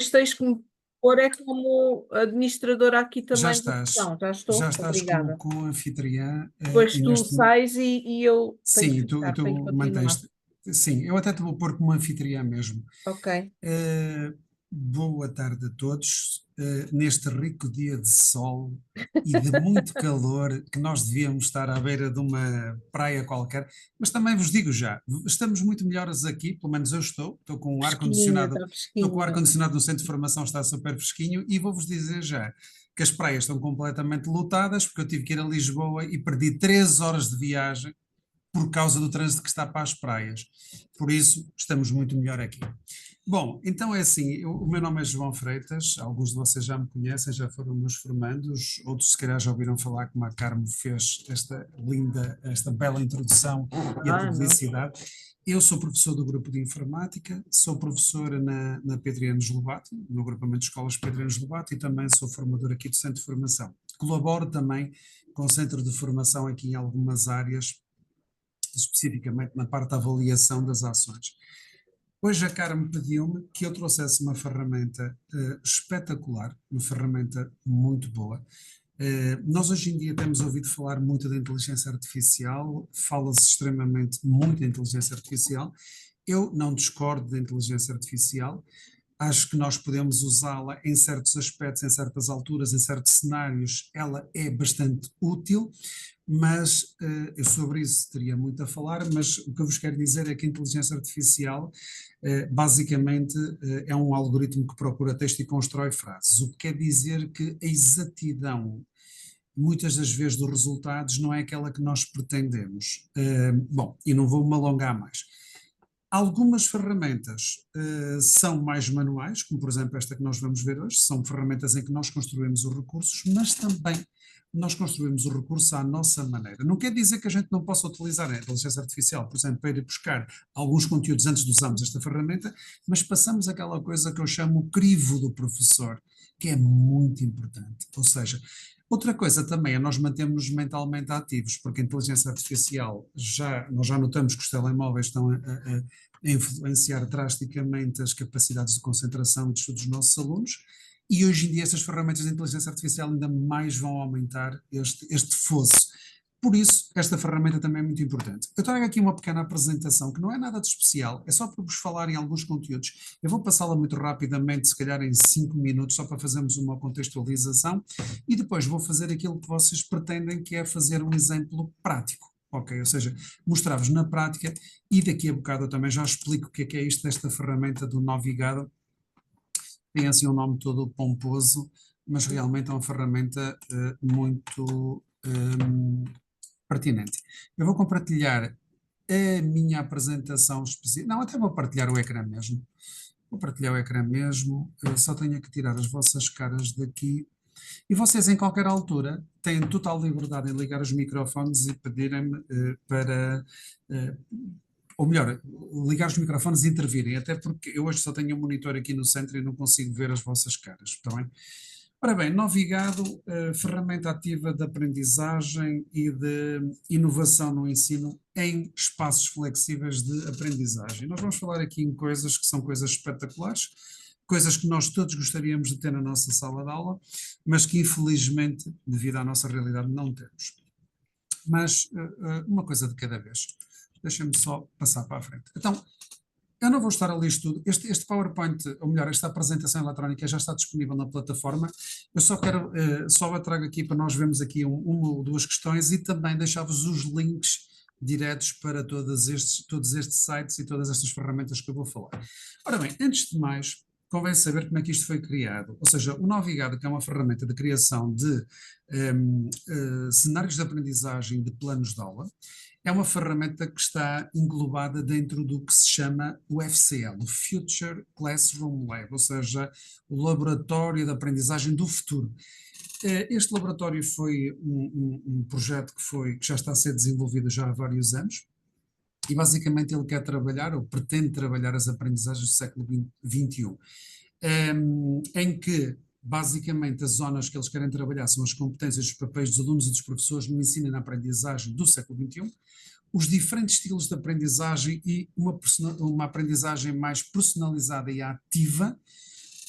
tens que me pôr é como administradora aqui Já também da estás, sessão. Já já estou? estás Obrigada. com a anfitriã Depois e tu neste sais e eu tenho sim, que e ficar, tenho que tu continuar. mantens-te. Sim, eu até te vou pôr como anfitriã mesmo. Ok. Eh, Boa tarde a todos. Neste rico dia de sol e de muito calor, que nós devíamos estar à beira de uma praia qualquer, mas também vos digo já, estamos muito melhores aqui, pelo menos eu estou com o Fresquinha, ar-condicionado, está estou com o fresquinha. ar-condicionado no centro de formação, está super fresquinho, e vou-vos dizer já que as praias estão completamente lotadas, porque eu tive que ir a Lisboa e perdi 3 horas de viagem por causa do trânsito que está para as praias. Por isso, estamos muito melhor aqui. Bom, então é assim, o meu nome é João Freitas, alguns de vocês já me conhecem, já foram meus formandos, outros se calhar já ouviram falar como a Carmo fez esta linda, esta bela introdução e a Ah, não. publicidade. Eu sou professor do grupo de informática, sou professor na Pedro Enes Lobato, no agrupamento de escolas Pedro Enes Lobato, e também sou formador aqui do Centro de Formação. Colaboro também com o Centro de Formação aqui em algumas áreas, especificamente na parte da avaliação das ações. Hoje a Carmen pediu-me que eu trouxesse uma ferramenta espetacular, uma ferramenta muito boa. Nós hoje em dia temos ouvido falar muito da inteligência artificial, fala-se extremamente muito da inteligência artificial. Eu não discordo da inteligência artificial, acho que nós podemos usá-la em certos aspectos, em certas alturas, em certos cenários, ela é bastante útil, mas eu sobre isso teria muito a falar, mas o que eu vos quero dizer é que a inteligência artificial basicamente é um algoritmo que procura texto e constrói frases, o que quer dizer que a exatidão muitas das vezes dos resultados não é aquela que nós pretendemos. Bom, e não vou me alongar mais. Algumas ferramentas são mais manuais, como por exemplo esta que nós vamos ver hoje, são ferramentas em que nós construímos os recursos, mas também nós construímos o recurso à nossa maneira. Não quer dizer que a gente não possa utilizar a inteligência artificial, por exemplo, para ir buscar alguns conteúdos antes de usarmos esta ferramenta, mas passamos aquela coisa que eu chamo o crivo do professor, que é muito importante. Ou seja, outra coisa também é nós mantermos mentalmente ativos, porque a inteligência artificial, nós já notamos que os telemóveis estão a influenciar drasticamente as capacidades de concentração e de estudo dos nossos alunos, e hoje em dia estas ferramentas de inteligência artificial ainda mais vão aumentar este fosso. Por isso, esta ferramenta também é muito importante. Eu trago aqui uma pequena apresentação que não é nada de especial, é só para vos falar em alguns conteúdos. Eu vou passá-la muito rapidamente, se calhar em 5 minutos, só para fazermos uma contextualização, e depois vou fazer aquilo que vocês pretendem, que é fazer um exemplo prático. Ok, ou seja, mostrar-vos na prática, e daqui a bocado eu também já explico o que é isto desta ferramenta do Navigado. Tem assim um nome todo pomposo, mas realmente é uma ferramenta muito pertinente. Eu vou compartilhar a minha apresentação específica. Não, até vou partilhar o ecrã mesmo. Vou partilhar o ecrã mesmo. Eu só tenho que tirar as vossas caras daqui. E vocês, em qualquer altura, têm total liberdade em ligar os microfones e pedirem-me para. eh, ou melhor, ligar os microfones e intervirem, até porque eu hoje só tenho um monitor aqui no centro e não consigo ver as vossas caras, está bem? Ora bem, Navigado, ferramenta ativa de aprendizagem e de inovação no ensino em espaços flexíveis de aprendizagem. Nós vamos falar aqui em coisas que são coisas espetaculares, coisas que nós todos gostaríamos de ter na nossa sala de aula, mas que infelizmente, devido à nossa realidade, não temos. Mas uma coisa de cada vez. Deixem-me só passar para a frente. Então, eu não vou estar a ler isto tudo. Este PowerPoint, ou melhor, esta apresentação eletrónica já está disponível na plataforma. Eu só quero, só a trago aqui para nós vermos aqui uma ou duas questões e também deixar-vos os links diretos para todos estes sites e todas estas ferramentas que eu vou falar. Ora bem, antes de mais, convém saber como é que isto foi criado. Ou seja, o Navigado, que é uma ferramenta de criação de cenários de aprendizagem de planos de aula, é uma ferramenta que está englobada dentro do que se chama o FCL, o Future Classroom Lab, ou seja, o Laboratório de Aprendizagem do Futuro. Este laboratório foi um projeto que já está a ser desenvolvido já há vários anos, e basicamente ele quer trabalhar, ou pretende trabalhar as aprendizagens do século XXI, em que basicamente as zonas que eles querem trabalhar são as competências dos papéis dos alunos e dos professores no ensino e na aprendizagem do século XXI, os diferentes estilos de aprendizagem e uma aprendizagem mais personalizada e ativa,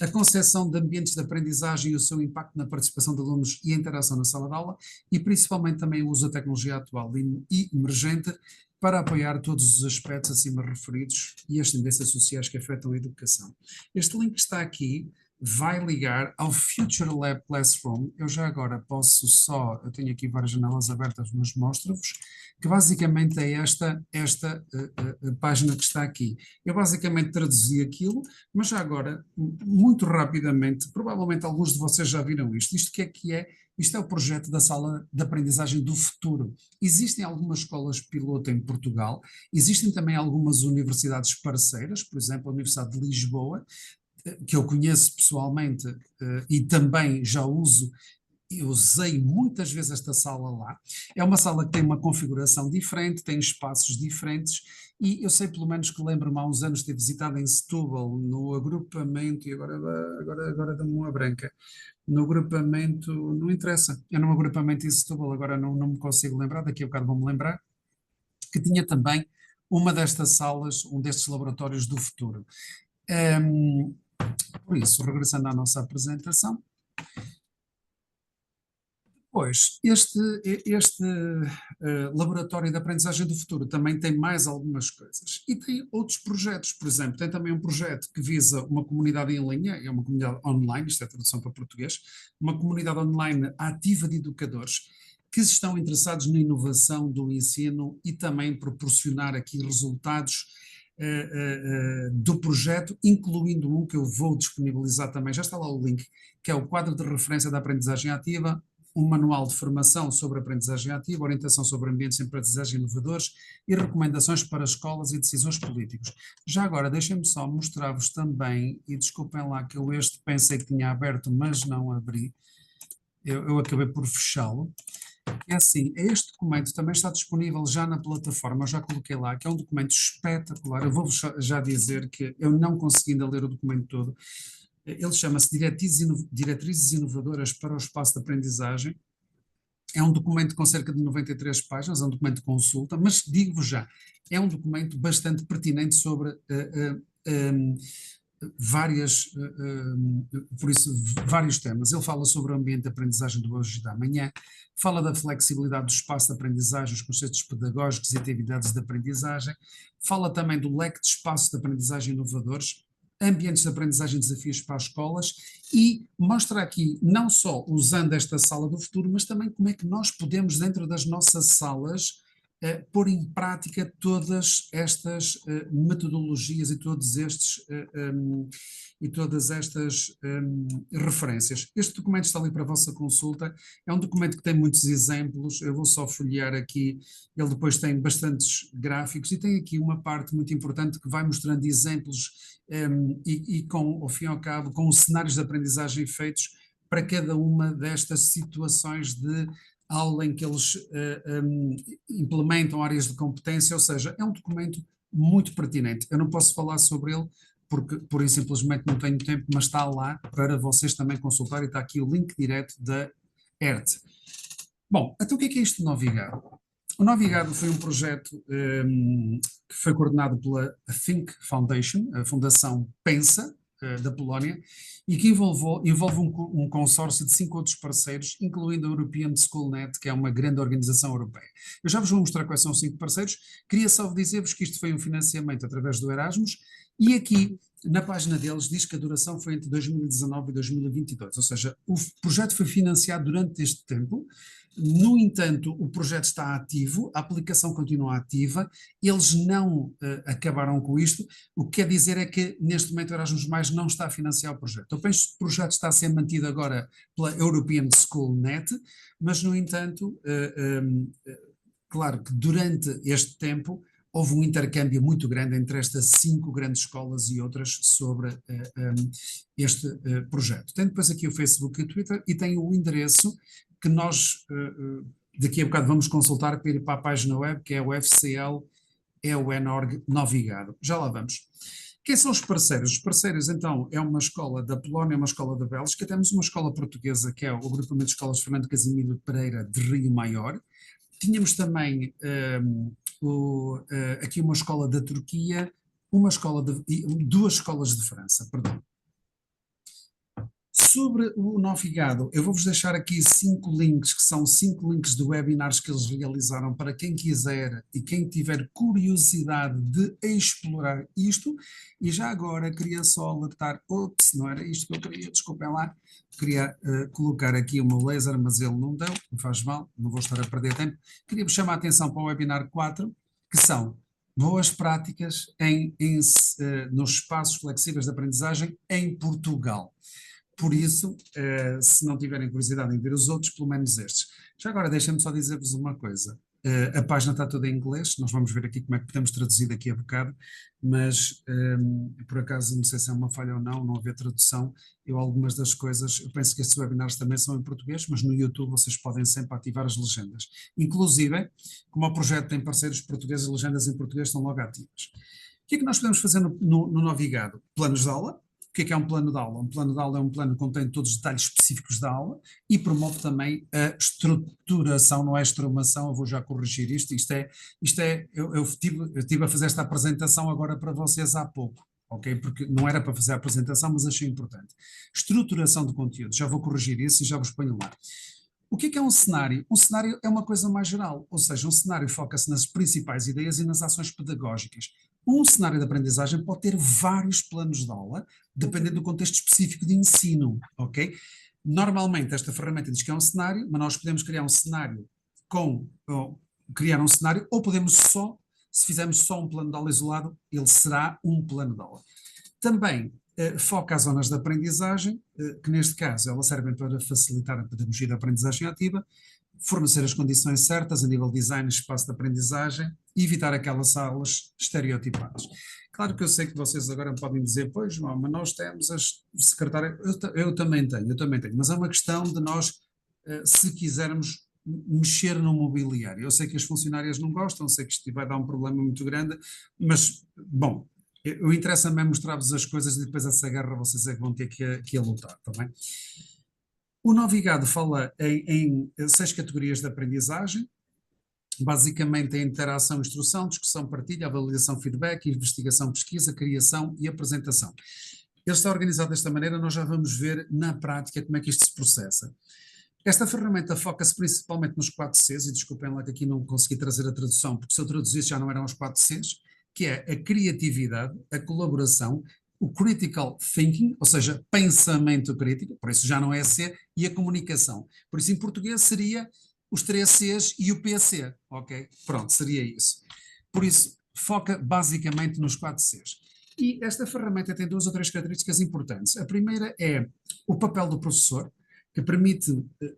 a concepção de ambientes de aprendizagem e o seu impacto na participação de alunos e a interação na sala de aula, e principalmente também o uso da tecnologia atual e emergente para apoiar todos os aspectos acima referidos e as tendências sociais que afetam a educação. Este link que está aqui vai ligar ao Future Lab Classroom. Eu já agora posso só, eu tenho aqui várias janelas abertas, mas mostro-vos, que basicamente é esta página que está aqui. Eu basicamente traduzi aquilo, mas já agora, muito rapidamente, provavelmente alguns de vocês já viram isto. Isto que é que é? Isto é o projeto da Sala de Aprendizagem do Futuro. Existem algumas escolas piloto em Portugal, existem também algumas universidades parceiras, por exemplo, a Universidade de Lisboa, que eu conheço pessoalmente e também já uso. Eu usei muitas vezes esta sala lá. É uma sala que tem uma configuração diferente, tem espaços diferentes, e eu sei pelo menos que lembro-me há uns anos de ter visitado em Setúbal, no agrupamento, e agora dá-me uma branca, no agrupamento, não interessa, é num agrupamento em Setúbal, agora não me consigo lembrar, daqui a bocado vou-me lembrar, que tinha também uma destas salas, um destes laboratórios do futuro. Por isso, regressando à nossa apresentação, pois, este laboratório de aprendizagem do futuro também tem mais algumas coisas. E tem outros projetos, por exemplo, tem também um projeto que visa uma comunidade em linha, é uma comunidade online, isto é tradução para português, uma comunidade online ativa de educadores que estão interessados na inovação do ensino e também proporcionar aqui resultados do projeto, incluindo um que eu vou disponibilizar também, já está lá o link, que é o quadro de referência da aprendizagem ativa, um manual de formação sobre aprendizagem ativa, orientação sobre ambientes de aprendizagem inovadores e recomendações para escolas e decisores políticos. Já agora, deixem-me só mostrar-vos também, e desculpem lá que eu este pensei que tinha aberto, mas não abri, eu acabei por fechá-lo. É assim, este documento também está disponível já na plataforma, eu já coloquei lá, que é um documento espetacular. Eu vou-vos já dizer que eu não consegui ainda ler o documento todo. Ele chama-se Diretrizes Inovadoras para o Espaço de Aprendizagem. É um documento com cerca de 93 páginas, é um documento de consulta, mas digo-vos já, é um documento bastante pertinente sobre por isso, vários temas. Ele fala sobre o ambiente de aprendizagem do hoje e da amanhã, fala da flexibilidade do espaço de aprendizagem, os conceitos pedagógicos e atividades de aprendizagem, fala também do leque de espaços de aprendizagem inovadores, ambientes de aprendizagem e desafios para as escolas, e mostra aqui, não só usando esta sala do futuro, mas também como é que nós podemos, dentro das nossas salas, pôr em prática todas estas metodologias e todos estes e todas estas referências. Este documento está ali para a vossa consulta, é um documento que tem muitos exemplos, eu vou só folhear aqui, ele depois tem bastantes gráficos e tem aqui uma parte muito importante que vai mostrando exemplos e com, ao fim e ao cabo, com os cenários de aprendizagem feitos para cada uma destas situações de aula em que eles implementam áreas de competência, ou seja, é um documento muito pertinente. Eu não posso falar sobre ele porque pura e simplesmente não tenho tempo, mas está lá para vocês também consultar e está aqui o link direto da ERT. Bom, então o que é isto de Novigado? O Novigado foi um projeto que foi coordenado pela Think Foundation, a Fundação Pensa, da Polónia, e que envolve um consórcio de 5 outros parceiros, incluindo a European Schoolnet, que é uma grande organização europeia. Eu já vos vou mostrar quais são os 5 parceiros, queria só dizer-vos que isto foi um financiamento através do Erasmus, e aqui na página deles diz que a duração foi entre 2019 e 2022, ou seja, o projeto foi financiado durante este tempo. No entanto, o projeto está ativo, a aplicação continua ativa, eles não acabaram com isto, o que quer dizer é que neste momento o Erasmus Mais não está a financiar o projeto. Eu penso que o projeto está a ser mantido agora pela European Schoolnet, mas no entanto, claro que durante este tempo houve um intercâmbio muito grande entre estas 5 grandes escolas e outras sobre este projeto. Tem depois aqui o Facebook e o Twitter e tem o endereço que nós daqui a bocado vamos consultar para ir para a página web, que é o FCL-EUN.org Novigado. Já lá vamos. Quem são os parceiros? Os parceiros, então, é uma escola da Polónia, uma escola da Bélgica, temos uma escola portuguesa, que é o Agrupamento de Escolas Fernando Casimiro Pereira de Rio Maior. Tínhamos também aqui uma escola da Turquia, duas escolas de França, perdão. Sobre o Novigado, eu vou-vos deixar aqui 5 links, que são 5 links de webinars que eles realizaram para quem quiser e quem tiver curiosidade de explorar isto. E já agora queria só alertar, ops, não era isto que eu queria, desculpem lá, queria colocar aqui o meu laser, mas ele não deu, não faz mal, não vou estar a perder tempo. Queria-vos chamar a atenção para o webinar 4, que são boas práticas nos espaços flexíveis de aprendizagem em Portugal. Por isso, se não tiverem curiosidade em ver os outros, pelo menos estes. Já agora, deixem-me só dizer-vos uma coisa. A página está toda em inglês, nós vamos ver aqui como é que podemos traduzir daqui a bocado, mas por acaso, não sei se é uma falha ou não haver tradução. Algumas das coisas, eu penso que estes webinars também são em português, mas no YouTube vocês podem sempre ativar as legendas. Inclusive, como o projeto tem parceiros portugueses, as legendas em português estão logo ativas. O que é que nós podemos fazer no Novigado? Planos de aula. O que é um plano de aula? Um plano de aula é um plano que contém todos os detalhes específicos da aula e promove também a estruturação, não é estrumação, eu vou já corrigir isto, eu tive a fazer esta apresentação agora para vocês há pouco, ok? Porque não era para fazer a apresentação, mas achei importante. Estruturação de conteúdo, já vou corrigir isso e já vos ponho lá. O que é um cenário? Um cenário é uma coisa mais geral, ou seja, um cenário foca-se nas principais ideias e nas ações pedagógicas. Um cenário de aprendizagem pode ter vários planos de aula, dependendo do contexto específico de ensino, ok? Normalmente esta ferramenta diz que é um cenário, mas nós podemos criar um cenário ou podemos só, se fizermos só um plano de aula isolado, ele será um plano de aula. Também foca as zonas de aprendizagem, que neste caso elas servem para facilitar a pedagogia da aprendizagem ativa, fornecer as condições certas a nível de design e espaço de aprendizagem e evitar aquelas salas estereotipadas. Claro que eu sei que vocês agora podem dizer, pois, não, mas nós temos as secretárias, eu também tenho, mas é uma questão de nós, se quisermos mexer no mobiliário. Eu sei que as funcionárias não gostam, sei que isto vai dar um problema muito grande, mas, bom, eu interessa-me é mostrar-vos as coisas e depois essa guerra vocês é que vão ter que lutar, está bem? O Novigado fala em 6 categorias de aprendizagem, basicamente a interação, instrução, discussão, partilha, avaliação, feedback, investigação, pesquisa, criação e apresentação. Ele está organizado desta maneira, nós já vamos ver na prática como é que isto se processa. Esta ferramenta foca-se principalmente nos 4 Cs, e desculpem lá que aqui não consegui trazer a tradução, porque se eu traduzisse já não eram os 4 Cs, que é a criatividade, a colaboração, o critical thinking, ou seja, pensamento crítico, por isso já não é C, e a comunicação. Por isso em português seria os 3 Cs e o PC, ok? Pronto, seria isso. Por isso, foca basicamente nos 4 Cs. E esta ferramenta tem 2 ou 3 características importantes. A primeira é o papel do professor, que permite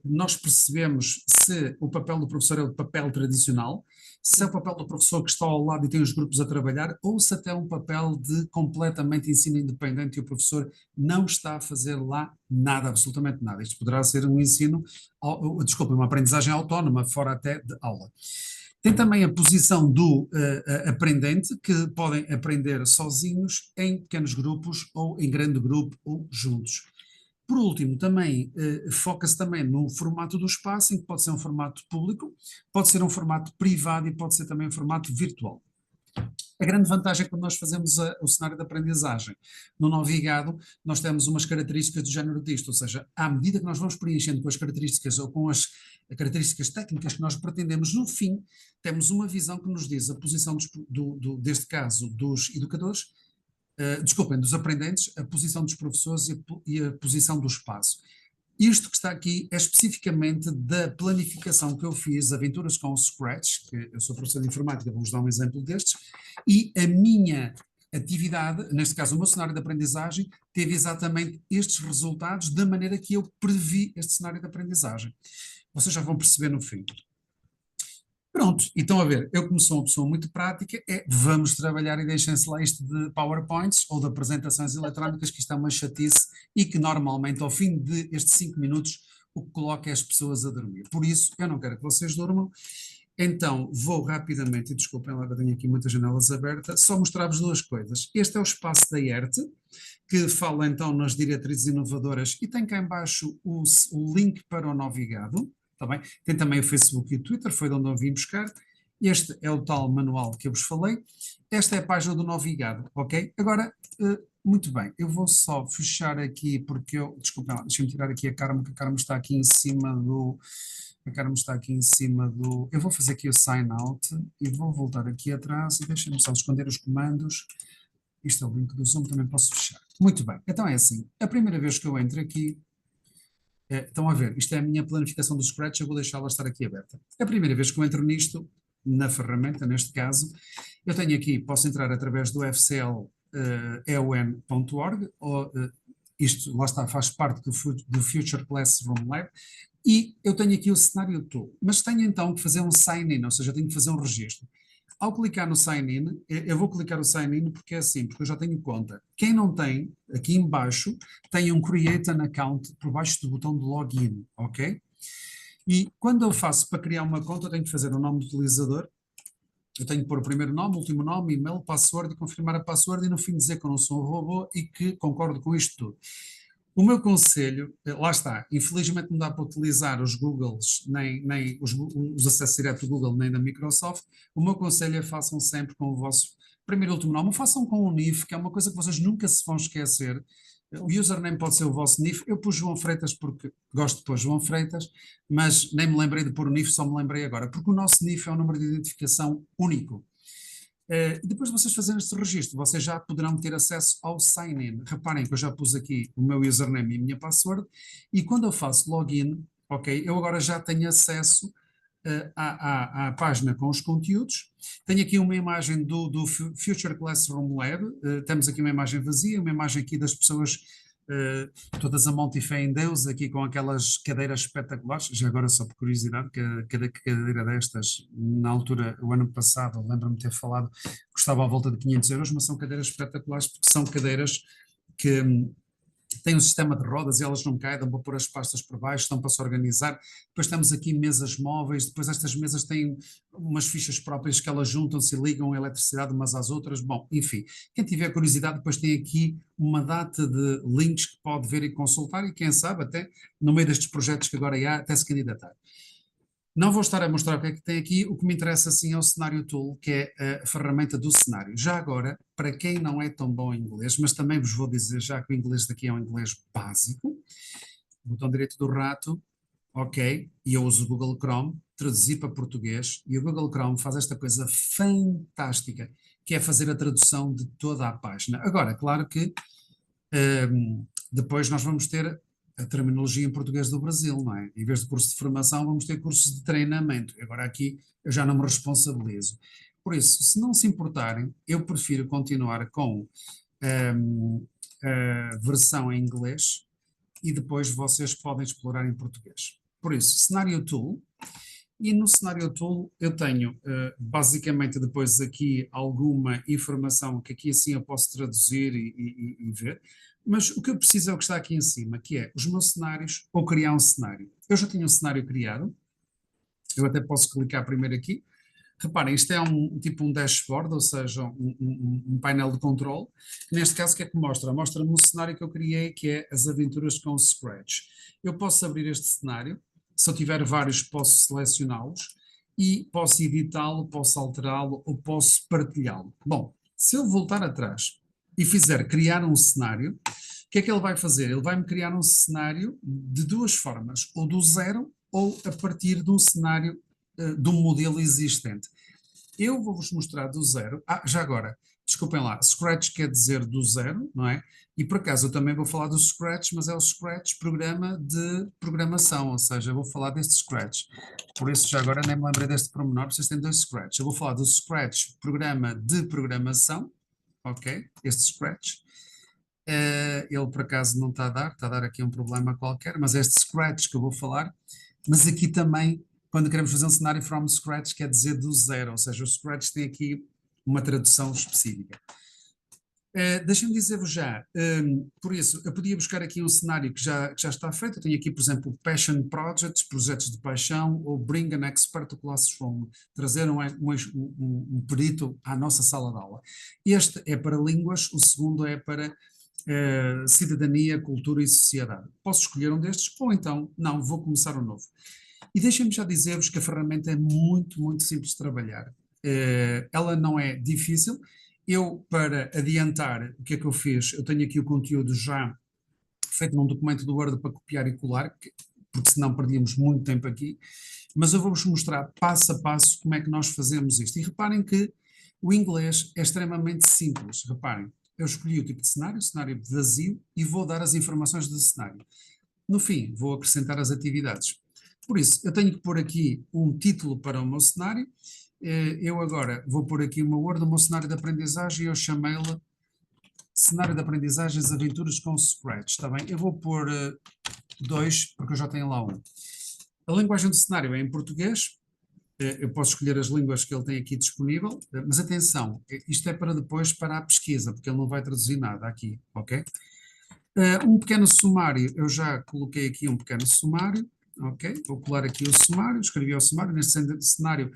nós percebemos se o papel do professor é o papel tradicional, se é o papel do professor que está ao lado e tem os grupos a trabalhar, ou se até é um papel de completamente ensino independente e o professor não está a fazer lá nada, absolutamente nada. Isto poderá ser um uma aprendizagem autónoma, fora até de aula. Tem também a posição do aprendente, que podem aprender sozinhos, em pequenos grupos, ou em grande grupo, ou juntos. Por último, também foca-se também no formato do espaço, em que pode ser um formato público, pode ser um formato privado e pode ser também um formato virtual. A grande vantagem é quando nós fazemos o cenário de aprendizagem. No Novigado, nós temos umas características do género disto, ou seja, à medida que nós vamos preenchendo com as características ou com as características técnicas que nós pretendemos, no fim, temos uma visão que nos diz a posição, deste caso, dos educadores, dos aprendentes, a posição dos professores e a posição do espaço. Isto que está aqui é especificamente da planificação que eu fiz, Aventuras com o Scratch, que eu sou professor de informática, vou-vos dar um exemplo destes, e a minha atividade, neste caso o meu cenário de aprendizagem, teve exatamente estes resultados da maneira que eu previ este cenário de aprendizagem. Vocês já vão perceber no fim. Pronto, então a ver, eu como sou uma pessoa muito prática, vamos trabalhar e deixem-se lá isto de PowerPoints ou de apresentações eletrónicas, que isto é uma chatice e que normalmente ao fim destes 5 minutos o que coloca é as pessoas a dormir. Por isso, eu não quero que vocês durmam, então vou rapidamente, e desculpem lá que eu tenho aqui muitas janelas abertas, só mostrar-vos 2 coisas. Este é o espaço da ERTE, que fala então nas diretrizes inovadoras e tem cá em baixo o link para o Novigado. Tá bem? Tem também o Facebook e o Twitter, foi de onde eu vim buscar, Este é o tal manual que eu vos falei. Esta é a página do Novigado, ok? Agora, muito bem, eu vou só fechar aqui porque desculpa, deixa-me tirar aqui a Carmo, que a Carmo está aqui em cima do, eu vou fazer aqui o sign out e vou voltar aqui atrás e deixa-me só esconder os comandos. Isto é o link do Zoom, também posso fechar. Muito bem, então é assim, a primeira vez que eu entro aqui, estão a ver, isto é a minha planificação do Scratch, eu vou deixá-la estar aqui aberta. A primeira vez que eu entro nisto, na ferramenta, neste caso, eu tenho aqui, posso entrar através do fcl.eon.org, ou isto, lá está, faz parte do Future Classroom Lab, e eu tenho aqui o cenário tool, mas tenho então que fazer um sign-in, ou seja, eu tenho que fazer um registro. Ao clicar no sign-in, eu vou clicar o sign-in porque é assim, porque eu já tenho conta. Quem não tem, aqui em baixo, tem um Create an Account por baixo do botão de login, ok? E quando eu faço para criar uma conta, eu tenho que fazer o nome do utilizador, eu tenho que pôr o primeiro nome, o último nome, e-mail, password e confirmar a password e no fim dizer que eu não sou um robô e que concordo com isto tudo. O meu conselho, lá está, infelizmente não dá para utilizar os Googles, nem os acessos direto do Google, nem da Microsoft. O meu conselho é façam sempre com o vosso primeiro e último nome, ou façam com o NIF, que é uma coisa que vocês nunca se vão esquecer. O username pode ser o vosso NIF. Eu pus João Freitas porque gosto de pôr João Freitas, mas nem me lembrei de pôr o NIF, só me lembrei agora, porque o nosso NIF é um número de identificação único. Depois de vocês fazerem este registro, vocês já poderão ter acesso ao sign-in. Reparem que eu já pus aqui o meu username e a minha password, e quando eu faço login, ok, eu agora já tenho acesso à página com os conteúdos. Tenho aqui uma imagem do Future Classroom Lab, temos aqui uma imagem vazia, uma imagem aqui das pessoas todas a monte e fé em Deus, aqui com aquelas cadeiras espetaculares. Já agora, só por curiosidade, que cada cadeira destas, na altura, o ano passado, lembro-me de ter falado, custava à volta de 500 euros, mas são cadeiras espetaculares porque são cadeiras que têm um sistema de rodas e elas não caem, dão para pôr as pastas por baixo, estão para se organizar. Depois temos aqui mesas móveis, depois estas mesas têm umas fichas próprias que elas juntam-se e ligam a eletricidade umas às outras. Bom, enfim, quem tiver curiosidade depois tem aqui uma data de links que pode ver e consultar e quem sabe até no meio destes projetos que agora há, até se candidatar. Não vou estar a mostrar o que é que tem aqui, o que me interessa sim é o Cenário Tool, que é a ferramenta do cenário. Já agora, para quem não é tão bom em inglês, mas também vos vou dizer já que o inglês daqui é um inglês básico, botão direito do rato, ok, e eu uso o Google Chrome, traduzi para português, e o Google Chrome faz esta coisa fantástica, que é fazer a tradução de toda a página. Agora, claro que depois nós vamos ter a terminologia em português do Brasil, não é? Em vez de curso de formação, vamos ter cursos de treinamento. Agora aqui eu já não me responsabilizo. Por isso, se não se importarem, eu prefiro continuar com a versão em inglês e depois vocês podem explorar em português. Por isso, Cenário Tool. E no Cenário Tool eu tenho basicamente depois aqui alguma informação que aqui assim eu posso traduzir e ver, mas o que eu preciso é o que está aqui em cima, que é os meus cenários ou criar um cenário. Eu já tenho um cenário criado, eu até posso clicar primeiro aqui. Reparem, isto é tipo um dashboard, ou seja, um painel de controle. Neste caso, o que é que mostra? Mostra-me um cenário que eu criei, que é as aventuras com o Scratch. Eu posso abrir este cenário, se eu tiver vários, posso selecioná-los e posso editá-lo, posso alterá-lo ou posso partilhá-lo. Bom, se eu voltar atrás e fizer criar um cenário, o que é que ele vai fazer? Ele vai-me criar um cenário de duas formas, ou do zero ou a partir de um cenário de um modelo existente. Eu vou-vos mostrar do zero. Já agora, desculpem lá, Scratch quer dizer do zero, não é? E por acaso eu também vou falar do Scratch, mas é o Scratch programa de programação, ou seja, eu vou falar deste Scratch. Por isso já agora nem me lembrei deste pormenor, vocês têm dois Scratch. Eu vou falar do Scratch programa de programação, ok? Este Scratch. Ele por acaso não está a dar aqui um problema qualquer, mas é este Scratch que eu vou falar, mas aqui também quando queremos fazer um cenário from scratch, quer dizer do zero, ou seja, o scratch tem aqui uma tradução específica. Deixem-me dizer-vos já, por isso, eu podia buscar aqui um cenário que já está feito, eu tenho aqui, por exemplo, Passion Projects, projetos de paixão, ou Bring an Expert to Classroom, trazer um perito à nossa sala de aula. Este é para línguas, o segundo é para cidadania, cultura e sociedade. Posso escolher um destes, ou então, não, vou começar um novo. E deixem-me já dizer-vos que a ferramenta é muito, muito simples de trabalhar. Ela não é difícil. Eu, para adiantar, o que é que eu fiz? Eu tenho aqui o conteúdo já feito num documento do Word para copiar e colar, porque senão perdíamos muito tempo aqui, mas eu vou-vos mostrar passo a passo como é que nós fazemos isto. E reparem que o inglês é extremamente simples. Reparem, eu escolhi o tipo de cenário vazio, e vou dar as informações do cenário. No fim, vou acrescentar as atividades. Por isso, eu tenho que pôr aqui um título para o meu cenário. Eu agora vou pôr aqui uma Word, o meu cenário de aprendizagem, e eu chamei-lo Cenário de Aprendizagens Aventuras com Scratch, está bem? Eu vou pôr 2, porque eu já tenho lá um. A linguagem do cenário é em português. Eu posso escolher as línguas que ele tem aqui disponível, mas atenção, isto é para depois para a pesquisa, porque ele não vai traduzir nada aqui, ok? Um pequeno sumário, eu já coloquei aqui um pequeno sumário, ok? Vou colar aqui o sumário, escrevi o sumário. Neste cenário,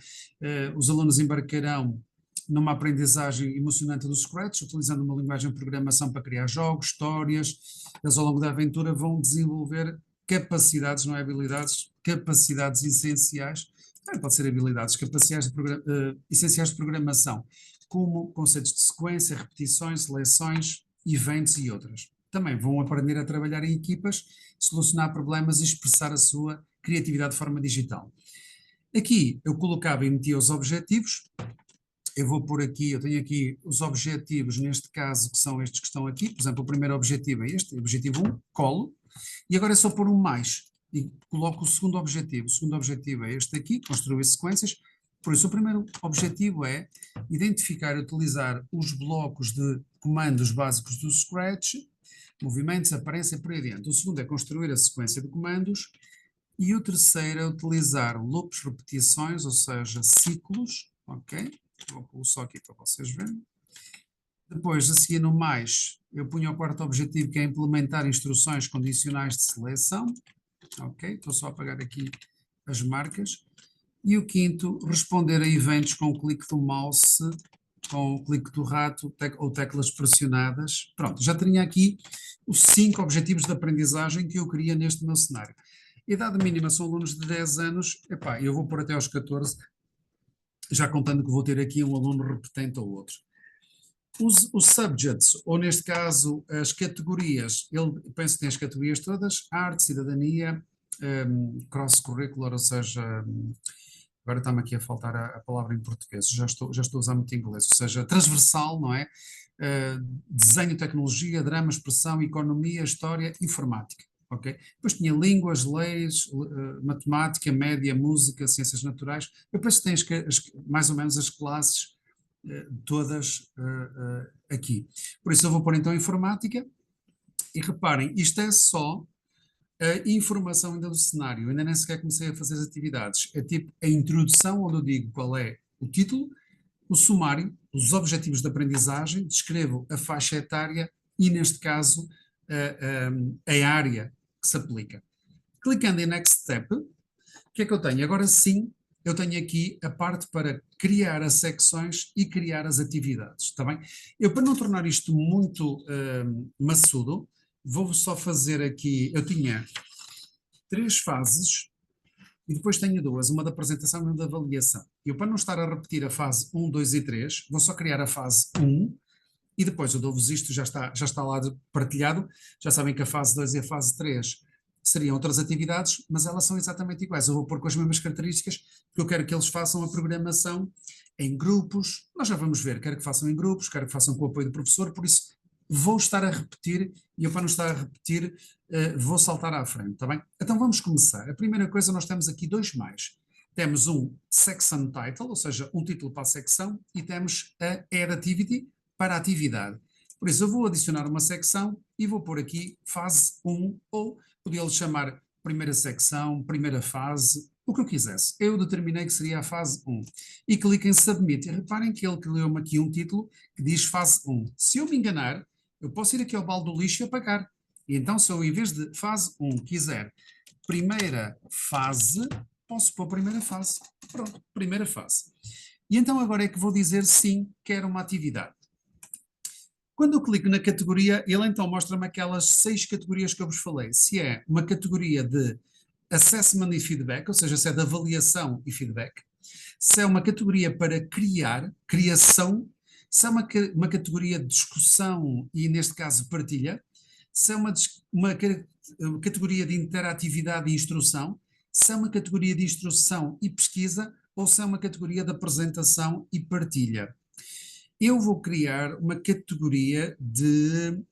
os alunos embarcarão numa aprendizagem emocionante do Scratch, utilizando uma linguagem de programação para criar jogos, histórias. Eles, ao longo da aventura, vão desenvolver capacidades, não é habilidades, capacidades essenciais, pode ser habilidades, capacidades essenciais de programação, como conceitos de sequência, repetições, seleções, eventos e outras. Também vão aprender a trabalhar em equipas, solucionar problemas e expressar a sua criatividade de forma digital. Aqui eu colocava e metia os objetivos. Eu vou pôr aqui, eu tenho aqui os objetivos, neste caso, que são estes que estão aqui. Por exemplo, o primeiro objetivo é este, objetivo 1, colo. E agora é só pôr um mais e coloco o segundo objetivo. O segundo objetivo é este aqui, construir sequências. Por isso, o primeiro objetivo é identificar e utilizar os blocos de comandos básicos do Scratch, movimentos, aparência, por aí adiante. O segundo é construir a sequência de comandos. E o terceiro é utilizar loops, repetições, ou seja, ciclos, ok? Vou pôr só aqui para vocês verem. Depois, a seguir no mais, eu punho o quarto objetivo, que é implementar instruções condicionais de seleção. Ok? Estou só a apagar aqui as marcas. E o quinto, responder a eventos com o clique do mouse, com o clique do rato ou teclas pressionadas. Pronto, já tinha aqui os 5 objetivos de aprendizagem que eu queria neste meu cenário. Idade mínima são alunos de 10 anos. Epá, eu vou pôr até aos 14, já contando que vou ter aqui um aluno repetente ou outro. Os subjects, ou neste caso as categorias, ele penso que tem as categorias todas: arte, cidadania, cross-curricular, ou seja, agora está-me aqui a faltar a palavra em português, já estou a usar muito inglês, ou seja, transversal, não é? Desenho, tecnologia, drama, expressão, economia, história, informática, ok? Depois tinha línguas, leis, matemática, média, música, ciências naturais. Eu penso que tem mais ou menos as classes todas aqui. Por isso eu vou pôr então informática, e reparem, isto é só a informação ainda do cenário, eu ainda nem sequer comecei a fazer as atividades. É tipo a introdução, onde eu digo qual é o título, o sumário, os objetivos de aprendizagem, descrevo a faixa etária e, neste caso, a área que se aplica. Clicando em Next Step, o que é que eu tenho? Agora sim, eu tenho aqui a parte para criar as secções e criar as atividades, está bem? Eu, para não tornar isto muito maçudo, vou só fazer aqui, eu tinha 3 fases e depois tenho 2, uma da apresentação e uma da avaliação. Eu, para não estar a repetir a fase 1, 2 e 3, vou só criar a fase 1 e depois eu dou-vos isto, já está lá partilhado. Já sabem que a fase 2 e a fase 3 seriam outras atividades, mas elas são exatamente iguais. Eu vou pôr com as mesmas características, porque eu quero que eles façam a programação em grupos. Nós já vamos ver, quero que façam em grupos, quero que façam com o apoio do professor, por isso vou estar a repetir, e eu, para não estar a repetir, vou saltar à frente, está bem? Então vamos começar. A primeira coisa, nós temos aqui 2 mais. Temos um section title, ou seja, um título para a secção, e temos a add activity para a atividade. Por isso eu vou adicionar uma secção e vou pôr aqui fase 1, ou podia-lhe chamar primeira secção, primeira fase, o que eu quisesse. Eu determinei que seria a fase 1. E clico em Submit. E reparem que ele criou-me aqui um título que diz fase 1. Se eu me enganar, eu posso ir aqui ao balde do lixo e apagar. E então, se eu, em vez de fase 1, quiser primeira fase, posso pôr primeira fase. Pronto, primeira fase. E então agora é que vou dizer sim, quero uma atividade. Quando eu clico na categoria, ele então mostra-me aquelas 6 categorias que eu vos falei. Se é uma categoria de assessment e feedback, ou seja, se é de avaliação e feedback, se é uma categoria para criação, se é uma categoria de discussão e, neste caso, partilha, se é uma categoria de interatividade e instrução, se é uma categoria de instrução e pesquisa, ou se é uma categoria de apresentação e partilha. Eu vou criar uma categoria de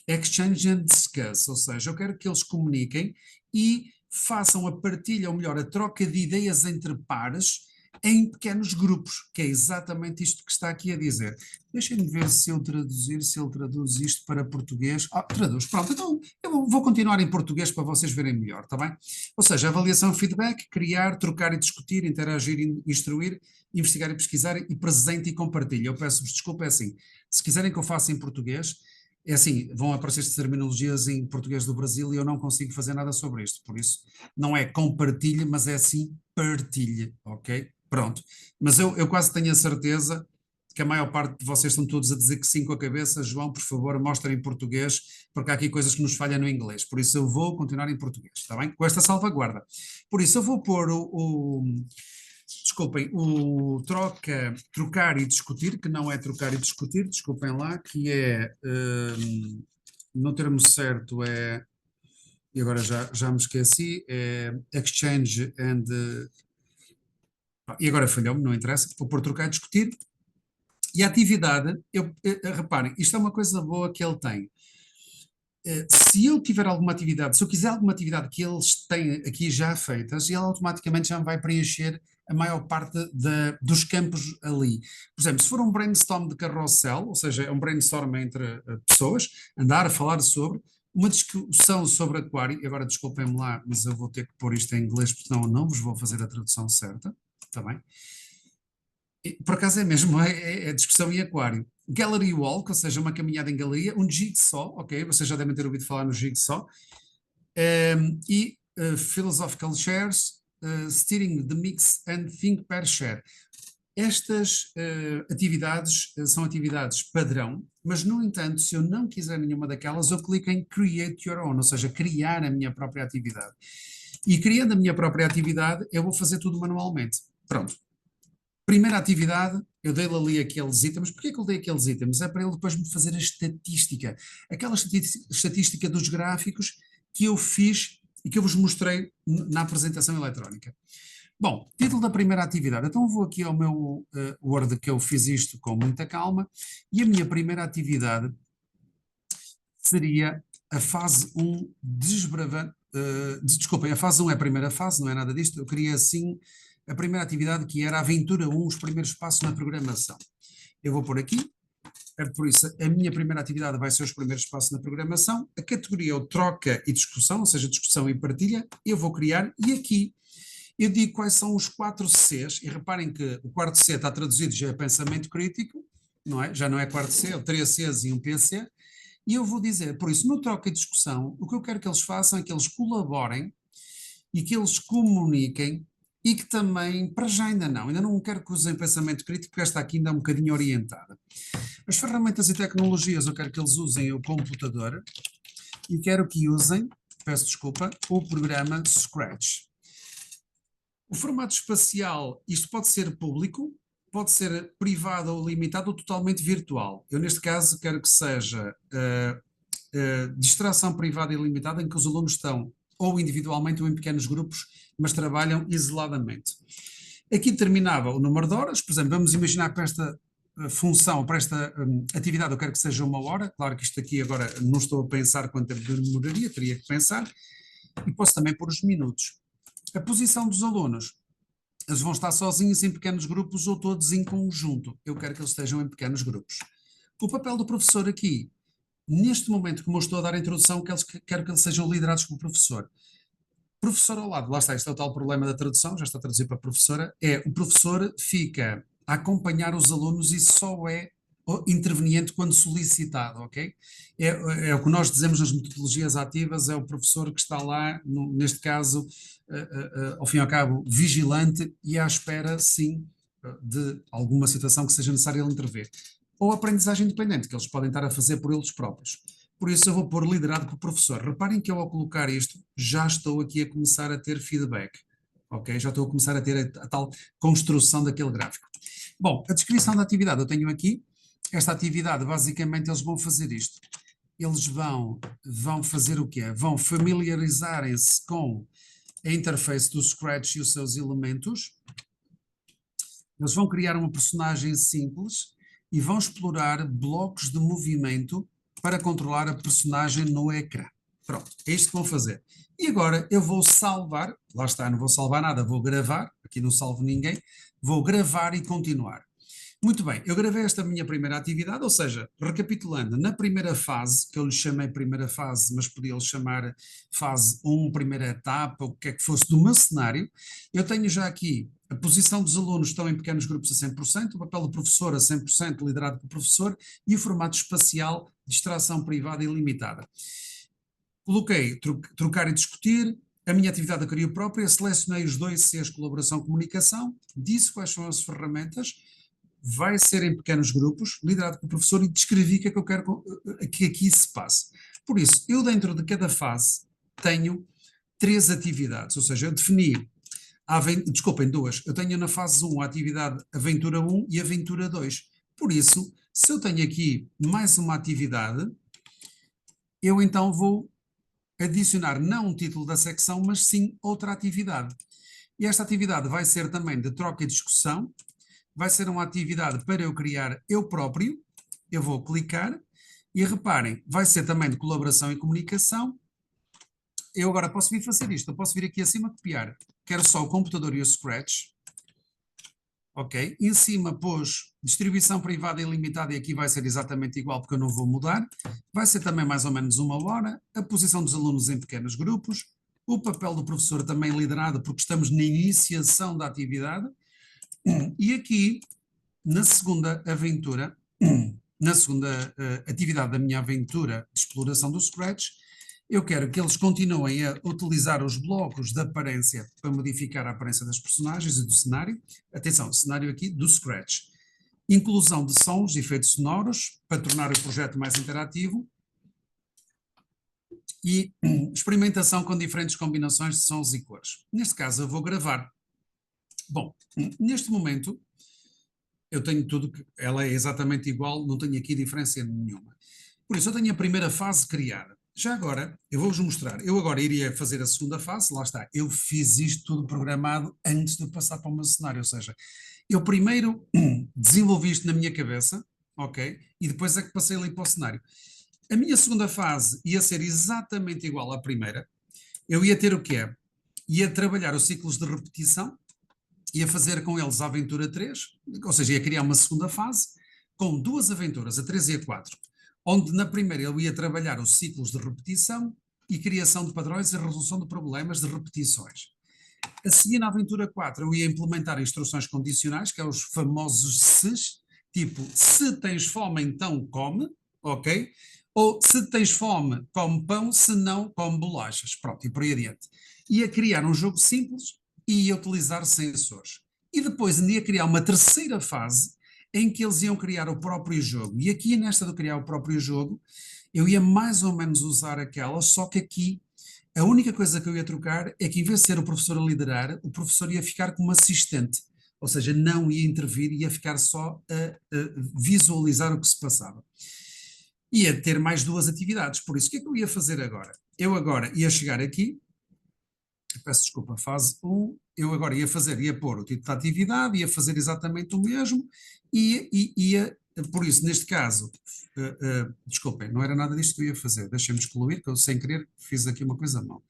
exchange and discuss, ou seja, eu quero que eles comuniquem e façam a partilha, ou melhor, a troca de ideias entre pares em pequenos grupos, que é exatamente isto que está aqui a dizer. Deixem-me ver se ele traduz isto para português. Traduz, pronto, então eu vou continuar em português para vocês verem melhor, está bem? Ou seja, avaliação, feedback, criar, trocar e discutir, interagir e instruir, investigar e pesquisar, e presente e compartilha. Eu peço-vos desculpa, é assim, se quiserem que eu faça em português, é assim, vão aparecer estas terminologias em português do Brasil e eu não consigo fazer nada sobre isto, por isso não é compartilhe, mas é assim partilhe, ok? Pronto, mas eu quase tenho a certeza que a maior parte de vocês estão todos a dizer que sim com a cabeça. João, por favor, mostra em português, porque há aqui coisas que nos falham no inglês, por isso eu vou continuar em português, está bem? Com esta salvaguarda. Por isso eu vou pôr desculpem, o trocar e discutir, que não é trocar e discutir, desculpem lá, que é, no termo certo é, e agora já me esqueci, é exchange and, e agora falhou-me, não interessa, vou pôr trocar e discutir. E a atividade, reparem, isto é uma coisa boa que ele tem. Se eu tiver alguma atividade, se eu quiser alguma atividade que eles têm aqui já feitas, ele automaticamente já me vai preencher a maior parte dos campos ali. Por exemplo, se for um brainstorm de carrossel, ou seja, é um brainstorm entre pessoas, andar a falar sobre, uma discussão sobre aquário, e agora desculpem-me lá, mas eu vou ter que pôr isto em inglês, porque senão eu não vos vou fazer a tradução certa, está bem? Por acaso é mesmo, é discussão em aquário. Gallery walk, ou seja, uma caminhada em galeria, um jigsaw, ok, vocês já devem ter ouvido falar no jigsaw, e philosophical shares, steering the mix and think per share. Estas atividades são atividades padrão, mas no entanto, se eu não quiser nenhuma daquelas, eu clico em create your own, ou seja, criar a minha própria atividade. E criando a minha própria atividade, eu vou fazer tudo manualmente. Pronto. Primeira atividade, eu dei-lhe ali aqueles itens. Porquê que eu dei aqueles itens? É para ele depois me fazer a estatística. Aquela estatística dos gráficos que eu fiz e que eu vos mostrei na apresentação eletrónica. Bom, título da primeira atividade. Então vou aqui ao meu Word, que eu fiz isto com muita calma, e a minha primeira atividade seria a fase 1 desbravando. Desculpem, a fase 1 é a primeira fase, não é nada disto. Eu queria assim a primeira atividade, que era a aventura 1, os primeiros passos na programação. Eu vou pôr aqui, por isso a minha primeira atividade vai ser os primeiros passos na programação. A categoria é o troca e discussão, ou seja, discussão e partilha. Eu vou criar, e aqui eu digo quais são os 4 Cs, e reparem que o quarto C está traduzido já é pensamento crítico, não é? Já não é quarto C, é 3 Cs e um PC, e eu vou dizer, por isso, no troca e discussão, o que eu quero que eles façam é que eles colaborem e que eles comuniquem, e que também, para já ainda não quero que usem pensamento crítico, porque esta aqui ainda é um bocadinho orientada. As ferramentas e tecnologias, eu quero que eles usem o computador, e quero que usem, peço desculpa, o programa Scratch. O formato espacial, isto pode ser público, pode ser privado ou limitado, ou totalmente virtual. Eu, neste caso, quero que seja distração privada e limitada, em que os alunos estão ou individualmente ou em pequenos grupos, mas trabalham isoladamente. Aqui terminava o número de horas. Por exemplo, vamos imaginar que para esta função, para esta atividade, eu quero que seja 1 hora. Claro que isto aqui agora não estou a pensar quanto tempo demoraria, teria que pensar, e posso também pôr os minutos. A posição dos alunos, eles vão estar sozinhos em pequenos grupos ou todos em conjunto. Eu quero que eles estejam em pequenos grupos. O papel do professor aqui, neste momento, como eu estou a dar a introdução, quero que eles sejam liderados pelo professor. Professor ao lado, lá está, este é o tal problema da tradução, já está traduzido para a professora, o professor fica a acompanhar os alunos e só é interveniente quando solicitado, ok? É o que nós dizemos nas metodologias ativas, é o professor que está lá, neste caso, ao fim e ao cabo, vigilante e à espera, sim, de alguma situação que seja necessária ele intervir. Ou aprendizagem independente, que eles podem estar a fazer por eles próprios. por isso eu vou pôr liderado por professor. Reparem que eu ao colocar isto, já estou aqui a começar a ter feedback, ok? Já estou a começar a ter a tal construção daquele gráfico. Bom, a descrição da atividade eu tenho aqui. Esta atividade, basicamente, eles vão fazer isto. Eles vão fazer o quê? Vão familiarizarem-se com a interface do Scratch e os seus elementos. Eles vão criar uma personagem simples e vão explorar blocos de movimento para controlar a personagem no ecrã. Pronto, é isto que vão fazer. E agora eu vou salvar, lá está, não vou salvar nada, vou gravar, aqui não salvo ninguém, vou gravar e continuar. Muito bem, eu gravei esta minha primeira atividade, ou seja, recapitulando, na primeira fase, que eu lhe chamei primeira fase, mas podia-lhe chamar fase 1, primeira etapa, o que é que fosse do meu cenário, eu tenho já aqui a posição dos alunos estão em pequenos grupos a 100%, o papel do professor a 100%, liderado pelo professor, e o formato espacial, distração privada e limitada. Coloquei trocar e discutir, a minha atividade eu queria própria, selecionei os dois Cs, colaboração e comunicação, disse quais são as ferramentas, vai ser em pequenos grupos, liderado pelo professor, e descrevi o que é que eu quero que aqui se passe. Por isso, eu dentro de cada fase tenho 3 atividades, ou seja, eu defini, desculpem, 2, eu tenho na fase 1 a atividade Aventura 1 e Aventura 2. Por isso, se eu tenho aqui mais uma atividade, eu então vou adicionar não um título da secção, mas sim outra atividade. E esta atividade vai ser também de troca e discussão, vai ser uma atividade para eu criar eu próprio, eu vou clicar, e reparem, vai ser também de colaboração e comunicação. Eu agora posso vir fazer isto, eu posso vir aqui acima copiar, quero só o computador e o Scratch, ok? Em cima pôs distribuição privada e ilimitada e aqui vai ser exatamente igual porque eu não vou mudar, vai ser também mais ou menos 1 hora, a posição dos alunos em pequenos grupos, o papel do professor também liderado porque estamos na iniciação da atividade, e aqui, na segunda aventura, na segunda atividade da minha aventura de exploração do Scratch, eu quero que eles continuem a utilizar os blocos de aparência para modificar a aparência das personagens e do cenário. Atenção, cenário aqui do Scratch. Inclusão de sons e efeitos sonoros para tornar o projeto mais interativo. E experimentação com diferentes combinações de sons e cores. Neste caso eu vou gravar. Bom, neste momento eu tenho tudo, ela é exatamente igual, não tenho aqui diferença nenhuma. Por isso eu tenho a primeira fase criada. Já agora, eu vou-vos mostrar, eu agora iria fazer a segunda fase, lá está, eu fiz isto tudo programado antes de passar para o meu cenário, ou seja, eu primeiro desenvolvi isto na minha cabeça, ok, e depois é que passei ali para o cenário. A minha segunda fase ia ser exatamente igual à primeira, eu ia ter o quê? Ia trabalhar os ciclos de repetição, ia fazer com eles a aventura 3, ou seja, ia criar uma segunda fase, com 2 aventuras, a 3 e a 4, onde na primeira eu ia trabalhar os ciclos de repetição e criação de padrões e resolução de problemas de repetições. A seguir, na aventura 4, eu ia implementar instruções condicionais, que é os famosos SEs, tipo, se tens fome, então come, ok? Ou se tens fome, come pão, se não, come bolachas. Pronto, e por aí adiante. Ia criar um jogo simples e ia utilizar sensores. E depois ia criar uma terceira fase, em que eles iam criar o próprio jogo. E aqui, nesta de criar o próprio jogo, eu ia mais ou menos usar aquela, só que aqui a única coisa que eu ia trocar é que, em vez de ser o professor a liderar, o professor ia ficar como assistente, ou seja, não ia intervir, ia ficar só a visualizar o que se passava. Ia ter mais 2 atividades, por isso, o que é que eu ia fazer agora? Eu agora ia chegar aqui, peço desculpa, fase 1, eu agora ia pôr o título da atividade, ia fazer exatamente o mesmo, e ia, por isso, neste caso, desculpem, não era nada disto que eu ia fazer, deixem-me excluir, que eu sem querer fiz aqui uma coisa mal.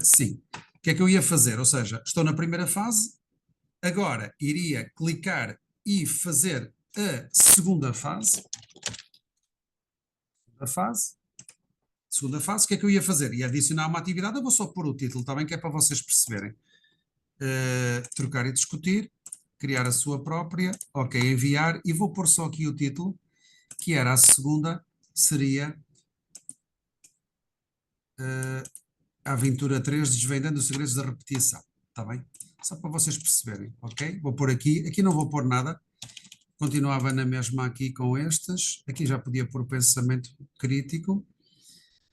Sim, o que é que eu ia fazer? Ou seja, estou na primeira fase, agora iria clicar e fazer a segunda fase. Segunda fase, o que é que eu ia fazer? Ia adicionar uma atividade, eu vou só pôr o título, está bem? Que é para vocês perceberem. Trocar e discutir, criar a sua própria, ok, enviar, e vou pôr só aqui o título, que era a segunda, seria a aventura 3, desvendando os segredos da repetição, está bem? Só para vocês perceberem, ok? Vou pôr aqui não vou pôr nada, continuava na mesma aqui com estas, aqui já podia pôr pensamento crítico,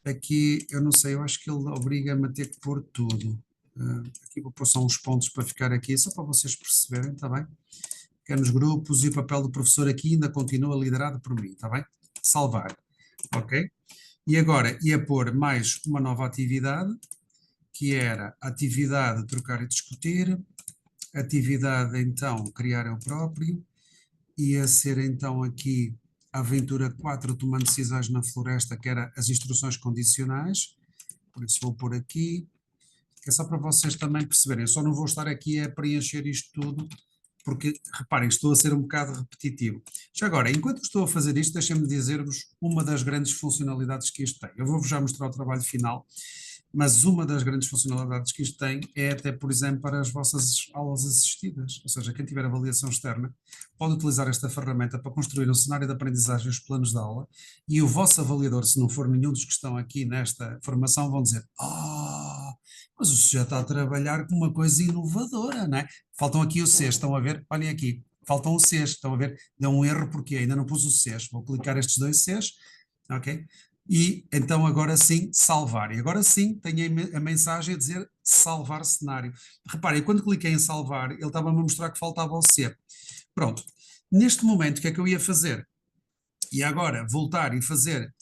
aqui eu não sei, eu acho que ele obriga-me a ter que pôr tudo. Aqui vou pôr só uns pontos para ficar aqui, só para vocês perceberem, está bem? Pequenos grupos e o papel do professor aqui ainda continua liderado por mim, está bem? Salvar, ok? E agora ia pôr mais uma nova atividade, que era a atividade trocar e discutir, atividade então criar eu próprio, ia ser então aqui a aventura 4 tomando decisões na floresta, que era as instruções condicionais, por isso vou pôr aqui, que é só para vocês também perceberem, eu só não vou estar aqui a preencher isto tudo, porque, reparem, estou a ser um bocado repetitivo. Já agora, enquanto estou a fazer isto, deixem-me dizer-vos uma das grandes funcionalidades que isto tem. Eu vou-vos já mostrar o trabalho final, mas uma das grandes funcionalidades que isto tem é até, por exemplo, para as vossas aulas assistidas. Ou seja, quem tiver avaliação externa pode utilizar esta ferramenta para construir um cenário de aprendizagem e os planos de aula, e o vosso avaliador, se não for nenhum dos que estão aqui nesta formação, vão dizer: mas o senhor está a trabalhar com uma coisa inovadora, não é? Faltam aqui os Cs, estão a ver? Olhem aqui, faltam os Cs, estão a ver? Deu um erro porque ainda não pus os Cs. Vou clicar estes dois Cs, ok? E então agora sim, salvar. E agora sim, tenho a mensagem a dizer salvar cenário. Reparem, quando cliquei em salvar, ele estava-me a mostrar que faltava o C. Pronto. Neste momento, o que é que eu ia fazer? E agora voltar e fazer,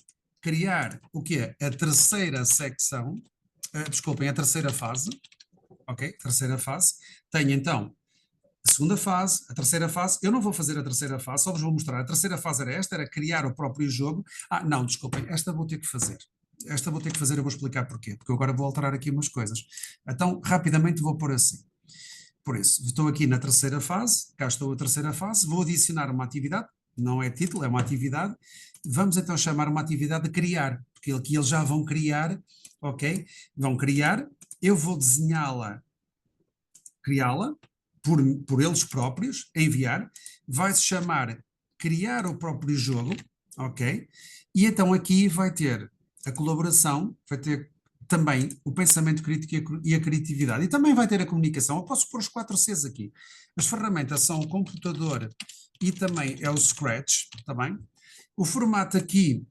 criar o quê? A terceira secção, desculpem, a terceira fase, ok? Terceira fase. Tenho então a segunda fase, a terceira fase. Eu não vou fazer a terceira fase, só vos vou mostrar. A terceira fase era esta, era criar o próprio jogo. Não, desculpem, esta vou ter que fazer. Esta vou ter que fazer, eu vou explicar porquê, porque eu agora vou alterar aqui umas coisas. Então, rapidamente vou pôr assim. Por isso, estou aqui na terceira fase, cá estou a terceira fase, vou adicionar uma atividade, não é título, é uma atividade. Vamos então chamar uma atividade de criar, porque aqui eles já vão criar, ok? Vão criar, eu vou desenhá-la, criá-la, por eles próprios, enviar, vai-se chamar criar o próprio jogo, ok? E então aqui vai ter a colaboração, vai ter também o pensamento crítico e a criatividade, e também vai ter a comunicação. Eu posso pôr os 4 Cs aqui. As ferramentas são o computador e também é o Scratch, está bem? O formato aqui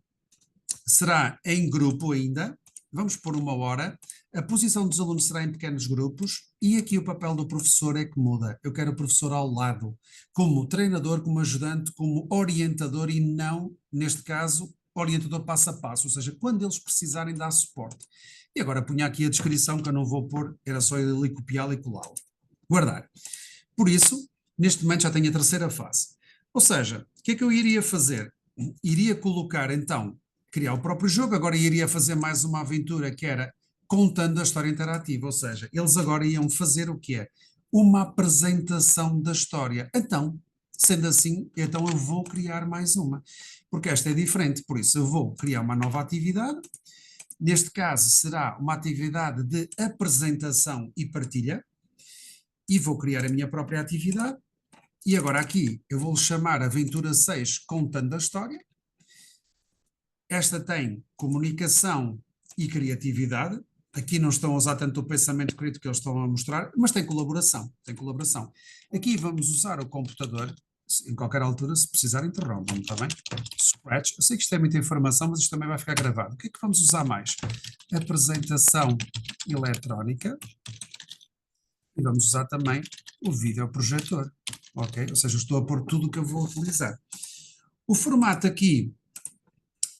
será em grupo ainda, vamos pôr 1 hora, a posição dos alunos será em pequenos grupos e aqui o papel do professor é que muda. Eu quero o professor ao lado, como treinador, como ajudante, como orientador e não, neste caso, orientador passo a passo, ou seja, quando eles precisarem dar suporte. E agora punha aqui a descrição que eu não vou pôr, era só ir ali copiá-la e colá-la. Guardar. Por isso, neste momento já tenho a terceira fase. Ou seja, o que é que eu iria fazer? Iria colocar então, criar o próprio jogo, agora iria fazer mais uma aventura que era contando a história interativa, ou seja, eles agora iam fazer o que é? Uma apresentação da história. Então, sendo assim, então eu vou criar mais uma, porque esta é diferente, por isso eu vou criar uma nova atividade, neste caso será uma atividade de apresentação e partilha, e vou criar a minha própria atividade, e agora aqui eu vou chamar Aventura 6 contando a história. Esta tem comunicação e criatividade. Aqui não estão a usar tanto o pensamento crítico que eles estão a mostrar, mas tem colaboração, tem colaboração. Aqui vamos usar o computador, em qualquer altura, se precisar, interrompam, está bem? Scratch, eu sei que isto é muita informação, mas isto também vai ficar gravado. O que é que vamos usar mais? Apresentação eletrónica. E vamos usar também o videoprojetor, ok? Ou seja, estou a pôr tudo o que eu vou utilizar. O formato aqui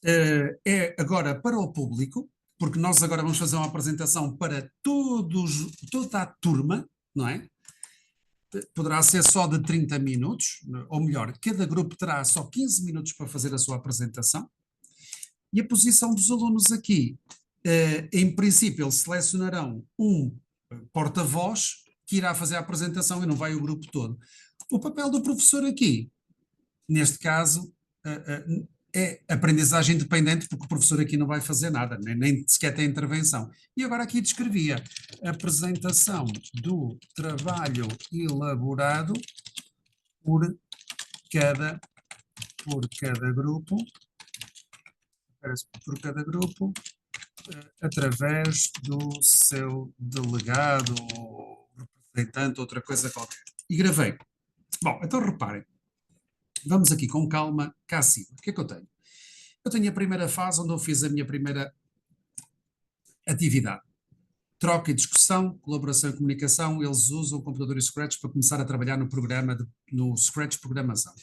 é agora para o público, porque nós agora vamos fazer uma apresentação para toda a turma, não é? Poderá ser só de 30 minutos, ou melhor, cada grupo terá só 15 minutos para fazer a sua apresentação. E a posição dos alunos aqui, em princípio, eles selecionarão um porta-voz que irá fazer a apresentação e não vai o grupo todo. O papel do professor aqui, neste caso, é aprendizagem independente, porque o professor aqui não vai fazer nada, nem sequer tem intervenção. E agora aqui descrevia apresentação do trabalho elaborado por cada grupo, através do seu delegado ou representante, outra coisa qualquer. E gravei. Bom, então reparem. Vamos aqui com calma, cá acima. O que é que eu tenho? Eu tenho a primeira fase onde eu fiz a minha primeira atividade. Troca e discussão, colaboração e comunicação, eles usam o computador e Scratch para começar a trabalhar no programa, no Scratch Programação.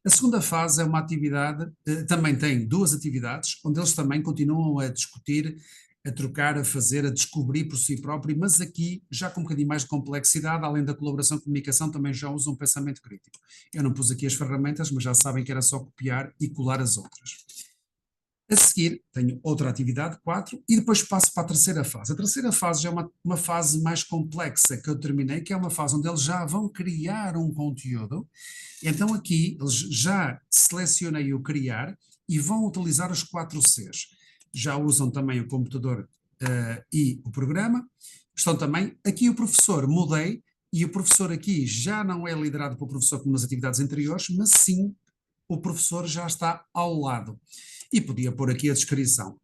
A segunda fase é uma atividade, também tem duas atividades, onde eles também continuam a discutir, a trocar, a fazer, a descobrir por si próprio, mas aqui já com um bocadinho mais de complexidade, além da colaboração e comunicação, também já usam pensamento crítico. Eu não pus aqui as ferramentas, mas já sabem que era só copiar e colar as outras. A seguir, tenho outra atividade, 4, e depois passo para a terceira fase. A terceira fase já é uma fase mais complexa que eu terminei, que é uma fase onde eles já vão criar um conteúdo. Então aqui, eles já selecionei o criar e vão utilizar os 4 Cs. Já usam também o computador e o programa. Estão também, aqui o professor mudei, e o professor aqui já não é liderado pelo professor como nas atividades anteriores, mas sim o professor já está ao lado. E podia pôr aqui a descrição.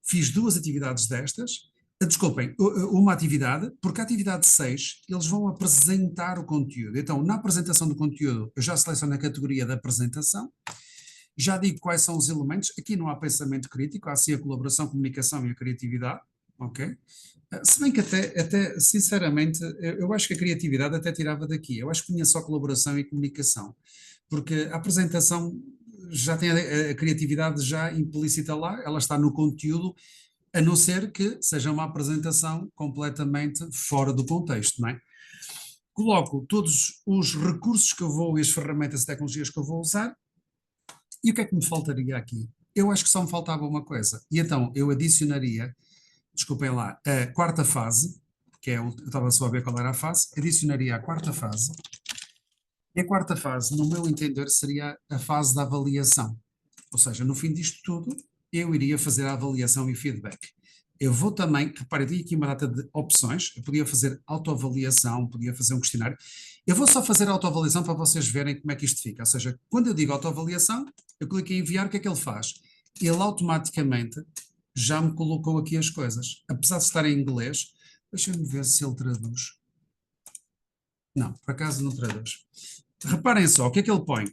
Fiz 2 atividades destas, desculpem, uma atividade, porque a atividade 6, eles vão apresentar o conteúdo. Então, na apresentação do conteúdo, eu já seleciono a categoria da apresentação, já digo quais são os elementos, aqui não há pensamento crítico, há sim a colaboração, a comunicação e a criatividade, ok? Se bem que até sinceramente, eu acho que a criatividade até tirava daqui, eu acho que tinha só colaboração e comunicação, porque a apresentação já tem a criatividade já implícita lá, ela está no conteúdo, a não ser que seja uma apresentação completamente fora do contexto, não é? Coloco todos os recursos que eu vou e as ferramentas e tecnologias que eu vou usar, e o que é que me faltaria aqui? Eu acho que só me faltava uma coisa, e então eu adicionaria, desculpem lá, a quarta fase, que é, eu estava só a ver qual era a fase, adicionaria a quarta fase. E a quarta fase, no meu entender, seria a fase da avaliação. Ou seja, no fim disto tudo, eu iria fazer a avaliação e feedback. Eu vou também, reparem, tem aqui uma data de opções, eu podia fazer autoavaliação, podia fazer um questionário. Eu vou só fazer a autoavaliação para vocês verem como é que isto fica. Ou seja, quando eu digo autoavaliação, eu clico em enviar, o que é que ele faz? Ele automaticamente já me colocou aqui as coisas. Apesar de estar em inglês, deixa-me ver se ele traduz. Não, por acaso não traduz. Reparem só, o que é que ele põe?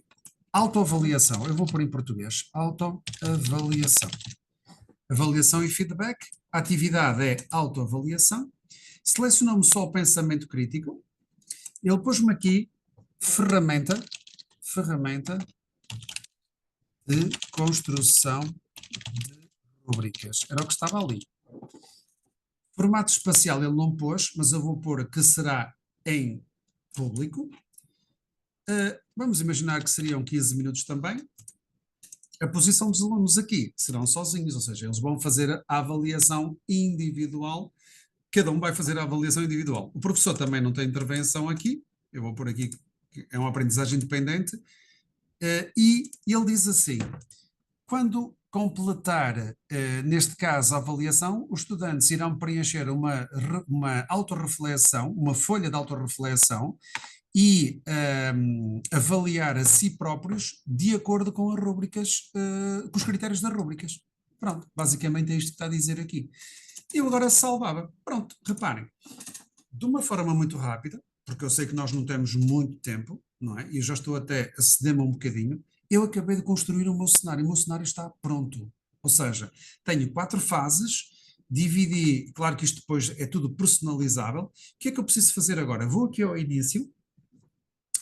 Autoavaliação, eu vou pôr em português. Autoavaliação. Avaliação e feedback. A atividade é autoavaliação. Selecionou-me só o pensamento crítico. Ele pôs-me aqui ferramenta de construção de rubricas. Era o que estava ali. Formato espacial ele não pôs, mas eu vou pôr que será em público. Vamos imaginar que seriam 15 minutos também. A posição dos alunos aqui serão sozinhos, ou seja, eles vão fazer a avaliação individual, cada um vai fazer a avaliação individual. O professor também não tem intervenção aqui, eu vou pôr aqui que é uma aprendizagem independente, e ele diz assim, quando completar, neste caso, a avaliação, os estudantes irão preencher uma autorreflexão, uma folha de autorreflexão, e avaliar a si próprios de acordo com as rúbricas, com os critérios das rúbricas. Pronto, basicamente é isto que está a dizer aqui. Eu agora salvava. Pronto, reparem, de uma forma muito rápida, porque eu sei que nós não temos muito tempo, não é? E eu já estou até a ceder-me um bocadinho, eu acabei de construir o meu cenário está pronto. Ou seja, tenho 4 fases, dividi, claro que isto depois é tudo personalizável. O que é que eu preciso fazer agora? Vou aqui ao início,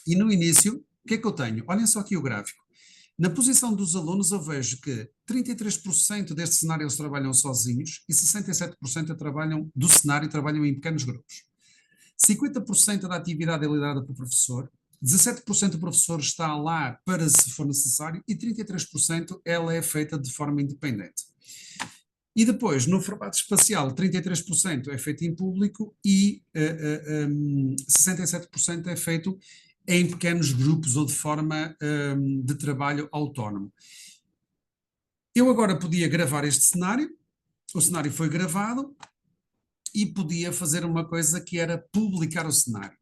e no início, o que é que eu tenho? Olhem só aqui o gráfico. Na posição dos alunos eu vejo que 33% deste cenário eles trabalham sozinhos e 67% trabalham do cenário trabalham em pequenos grupos. 50% da atividade é liderada pelo professor, 17% do professor está lá para se for necessário e 33% ela é feita de forma independente. E depois, no formato espacial, 33% é feito em público e 67% é feito em pequenos grupos ou de forma de trabalho autónomo. Eu agora podia gravar este cenário, o cenário foi gravado e podia fazer uma coisa que era publicar o cenário.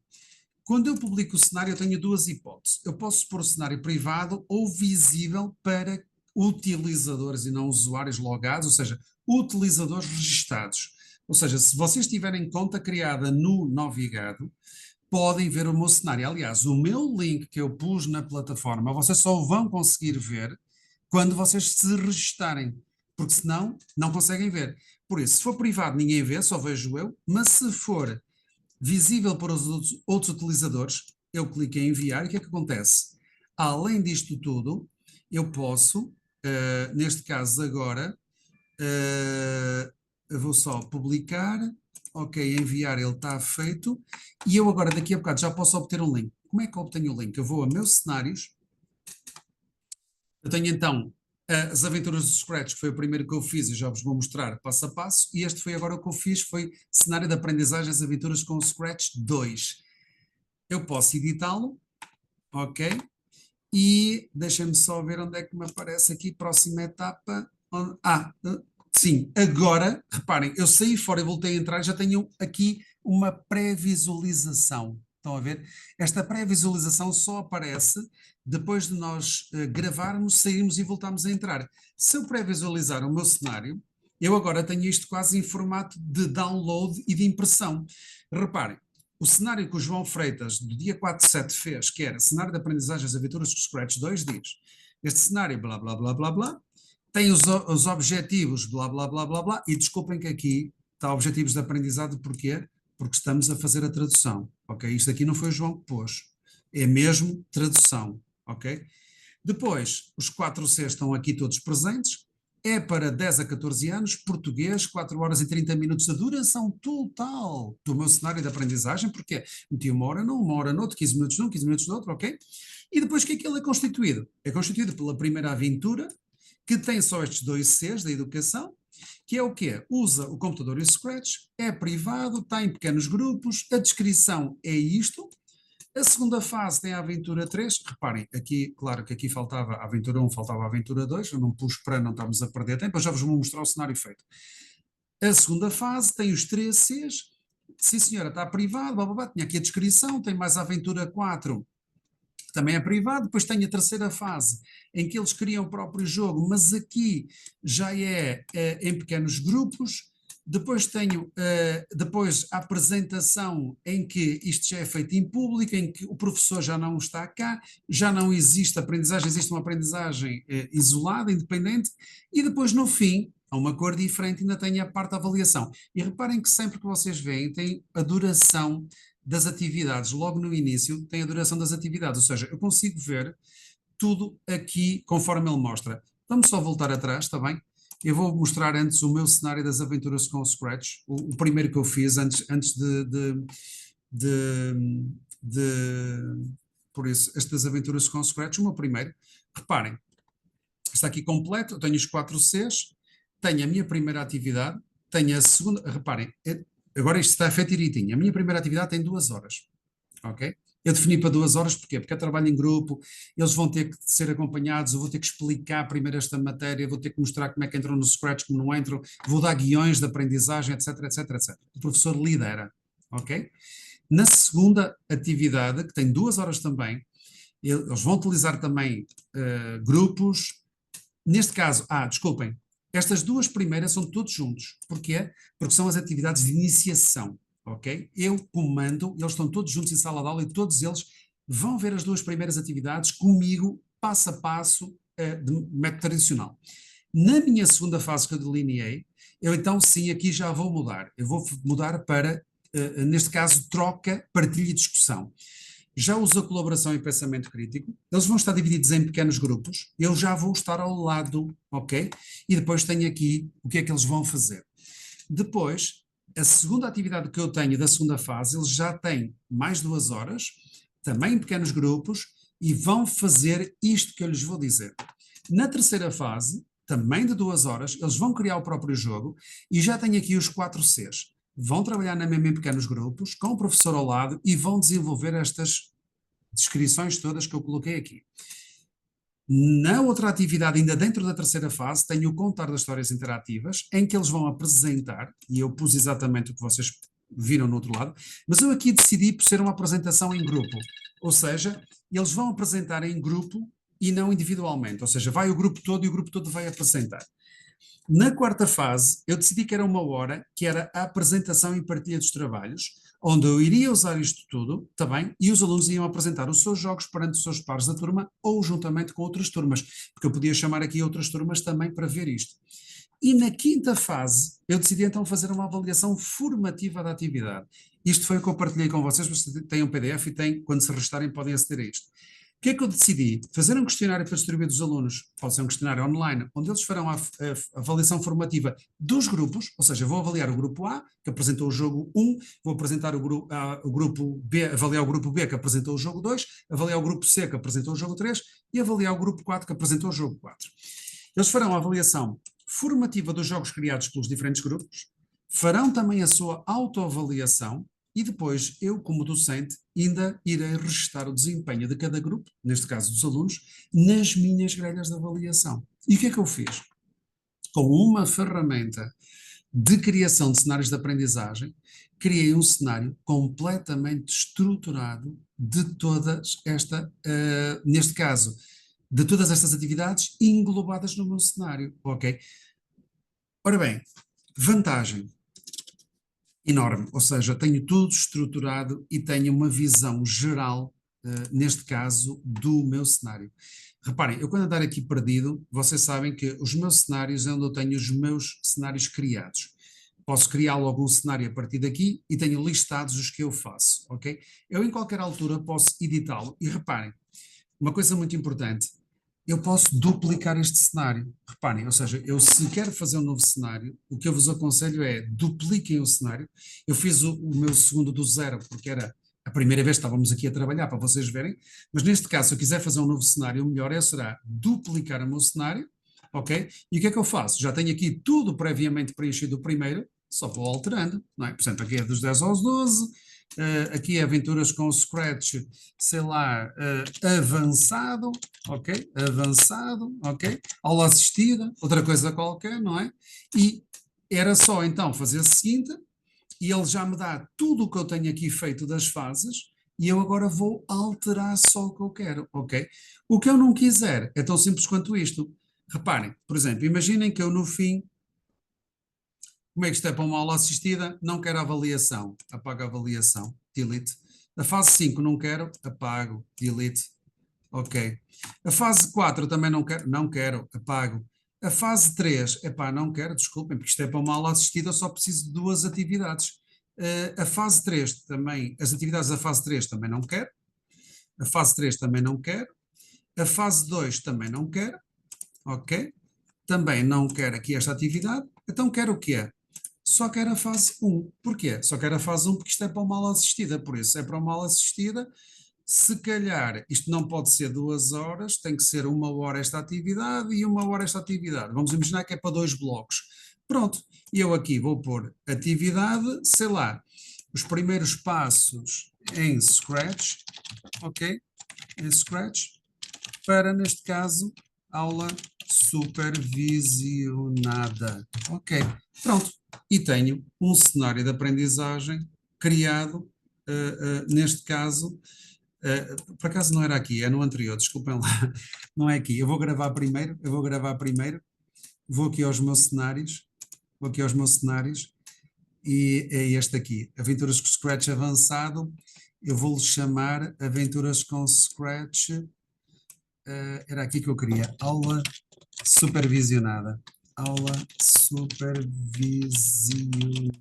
Quando eu publico o cenário eu tenho 2 hipóteses. Eu posso pôr o cenário privado ou visível para utilizadores e não usuários logados, ou seja, utilizadores registados. Ou seja, se vocês tiverem conta criada no Novigado, podem ver o meu cenário. Aliás, o meu link que eu pus na plataforma, vocês só vão conseguir ver quando vocês se registarem, porque senão não conseguem ver. Por isso, se for privado, ninguém vê, só vejo eu, mas se for visível para os outros utilizadores, eu clico em enviar e o que é que acontece? Além disto tudo, eu posso, neste caso agora, eu vou só publicar, ok, enviar, ele está feito, e eu agora daqui a bocado já posso obter um link. Como é que eu obtenho o link? Eu vou a meus cenários, eu tenho então as aventuras do Scratch, que foi o primeiro que eu fiz e já vos vou mostrar passo a passo, e este foi agora o que eu fiz, foi cenário de aprendizagem das aventuras com o Scratch 2. Eu posso editá-lo, ok, e deixem-me só ver onde é que me aparece aqui, próxima etapa, sim, agora, reparem, eu saí fora e voltei a entrar, já tenho aqui uma pré-visualização. Estão a ver? Esta pré-visualização só aparece depois de nós gravarmos, sairmos e voltarmos a entrar. Se eu pré-visualizar o meu cenário, eu agora tenho isto quase em formato de download e de impressão. Reparem, o cenário que o João Freitas, do dia 4/7, fez, que era cenário de aprendizagens aventuras com Scratch 2, diz: este cenário, blá, blá, blá, blá, blá, tem os objetivos, blá, blá, blá, blá, blá, e desculpem que aqui está objetivos de aprendizado, porquê? Porque estamos a fazer a tradução, ok? Isto aqui não foi o João que pôs, é mesmo tradução, ok? Depois, os 4 Cs estão aqui todos presentes, é para 10 a 14 anos, português, 4 horas e 30 minutos a duração total do meu cenário de aprendizagem, porque meti uma hora num, uma hora noutro, 15 minutos num, 15 minutos noutro, ok? E depois o que é que ele é constituído? É constituído pela primeira aventura, que tem só estes 2 Cs da educação, que é o quê? Usa o computador e o Scratch, é privado, está em pequenos grupos, a descrição é isto. A segunda fase tem a aventura 3, reparem, aqui, claro que aqui faltava a aventura 1, faltava a aventura 2, eu não pus para não estarmos a perder tempo, eu já vos vou mostrar o cenário feito. A segunda fase tem os 3 Cs, sim senhora, está privado, blá, blá, blá, tinha aqui a descrição, tem mais a aventura 4, também é privado. Depois tem a terceira fase, em que eles criam o próprio jogo, mas aqui já é em pequenos grupos. Depois tenho depois a apresentação em que isto já é feito em público, em que o professor já não está cá, já não existe aprendizagem, existe uma aprendizagem isolada, independente, e depois no fim, há uma cor diferente, ainda tem a parte da avaliação. E reparem que sempre que vocês veem, tem a duração das atividades, logo no início, tem a duração das atividades, ou seja, eu consigo ver tudo aqui conforme ele mostra. Vamos só voltar atrás, está bem? Eu vou mostrar antes o meu cenário das aventuras com o Scratch, o primeiro que eu fiz antes por isso, estas aventuras com o Scratch, o meu primeiro. Reparem, está aqui completo, eu tenho os 4 Cs, tenho a minha primeira atividade, tenho a segunda, reparem, agora isto está feito direitinho, a minha primeira atividade tem 2 horas, ok? Eu defini para 2 horas, porquê? Porque é trabalho em grupo, eles vão ter que ser acompanhados, eu vou ter que explicar primeiro esta matéria, vou ter que mostrar como é que entram no Scratch, como não entram, vou dar guiões de aprendizagem, etc, etc, etc. O professor lidera, ok? Na segunda atividade, que tem 2 horas também, eles vão utilizar também grupos, neste caso, desculpem, estas 2 primeiras são todos juntos, porquê? Porque são as atividades de iniciação. Ok? Eu comando, eles estão todos juntos em sala de aula e todos eles vão ver as 2 primeiras atividades comigo, passo a passo, de método tradicional. Na minha segunda fase que eu delineei, eu então sim, aqui já vou mudar. Eu vou mudar para, neste caso, troca, partilha e discussão. Já uso a colaboração e pensamento crítico, eles vão estar divididos em pequenos grupos, eu já vou estar ao lado, ok? E depois tenho aqui o que é que eles vão fazer. Depois, a segunda atividade que eu tenho da segunda fase, eles já têm mais 2 horas, também em pequenos grupos, e vão fazer isto que eu lhes vou dizer. Na terceira fase, também de 2 horas, eles vão criar o próprio jogo, e já tenho aqui os 4 Cs. Vão trabalhar na mesma em pequenos grupos, com o professor ao lado, e vão desenvolver estas descrições todas que eu coloquei aqui. Na outra atividade, ainda dentro da terceira fase, tenho o contar das histórias interativas, em que eles vão apresentar, e eu pus exatamente o que vocês viram no outro lado, mas eu aqui decidi por ser uma apresentação em grupo, ou seja, eles vão apresentar em grupo e não individualmente, ou seja, vai o grupo todo e o grupo todo vai apresentar. Na quarta fase, eu decidi que era uma hora, que era a apresentação e partilha dos trabalhos, onde eu iria usar isto tudo, tá bem? E os alunos iam apresentar os seus jogos perante os seus pares da turma ou juntamente com outras turmas, porque eu podia chamar aqui outras turmas também para ver isto. E na quinta fase, eu decidi então fazer uma avaliação formativa da atividade. Isto foi o que eu partilhei com vocês, vocês têm um PDF e têm, quando se registarem, podem aceder a isto. O que é que eu decidi? Fazer um questionário para distribuir dos alunos, pode ser um questionário online, onde eles farão a avaliação formativa dos grupos, ou seja, vou avaliar o grupo A, que apresentou o jogo 1, vou apresentar o grupo B, avaliar o grupo B, que apresentou o jogo 2, avaliar o grupo C, que apresentou o jogo 3, e avaliar o grupo 4, que apresentou o jogo 4. Eles farão a avaliação formativa dos jogos criados pelos diferentes grupos, farão também a sua autoavaliação e depois eu, como docente, ainda irei registar o desempenho de cada grupo, neste caso dos alunos, nas minhas grelhas de avaliação. E o que é que eu fiz? Com uma ferramenta de criação de cenários de aprendizagem, criei um cenário completamente estruturado de neste caso, de todas estas atividades englobadas no meu cenário, ok? Ora bem, vantagem enorme, ou seja, tenho tudo estruturado e tenho uma visão geral, neste caso, do meu cenário. Reparem, eu quando andar aqui perdido, vocês sabem que os meus cenários é onde eu tenho os meus cenários criados. Posso criar logo um cenário a partir daqui e tenho listados os que eu faço, ok? Eu em qualquer altura posso editá-lo e reparem, uma coisa muito importante, eu posso duplicar este cenário. Reparem, ou seja, eu se quero fazer um novo cenário, o que eu vos aconselho é dupliquem o cenário. Eu fiz o meu segundo do zero, porque era a primeira vez que estávamos aqui a trabalhar, para vocês verem, mas neste caso, se eu quiser fazer um novo cenário, o melhor será duplicar o meu cenário, ok? E o que é que eu faço? Já tenho aqui tudo previamente preenchido o primeiro, só vou alterando, não é? Portanto, aqui é dos 10 aos 12, aqui é aventuras com o Scratch, sei lá, avançado, ok? Avançado, ok? Aula assistida, outra coisa qualquer, não é? E era só então fazer o seguinte, e ele já me dá tudo o que eu tenho aqui feito das fases, e eu agora vou alterar só o que eu quero, ok? O que eu não quiser é tão simples quanto isto. Reparem, por exemplo, imaginem que eu no fim, como é que isto é para uma aula assistida? Não quero avaliação. Apago a avaliação. Delete. A fase 5 não quero. Apago. Delete. Ok. A fase 4 também não quero. Não quero. Apago. A fase 3, epá, não quero, desculpem, porque isto é para uma aula assistida, eu só preciso de duas atividades. A fase 3 também, as atividades da fase 3 também não quero. A fase 3 também não quero. A fase 2 também não quero. Ok. Também não quero aqui esta atividade. Então quero o quê? Só quero a fase 1. Porquê? Só quero a fase 1 porque isto é para uma aula assistida, por isso é para uma aula assistida. Se calhar isto não pode ser 2 horas, tem que ser 1 hora esta atividade e 1 hora esta atividade. Vamos imaginar que é para 2 blocos. Pronto, e eu aqui vou pôr atividade, sei lá, os primeiros passos em Scratch, ok? Em Scratch, para neste caso, aula supervisionada. Ok, pronto. E tenho um cenário de aprendizagem criado, neste caso, por acaso não era aqui, é no anterior, desculpem lá, não é aqui. Eu vou gravar primeiro, vou aqui aos meus cenários, e é este aqui, Aventuras com Scratch Avançado. Eu vou-lhe chamar Aventuras com Scratch, era aqui que eu queria, aula supervisionada. Aula supervisionada.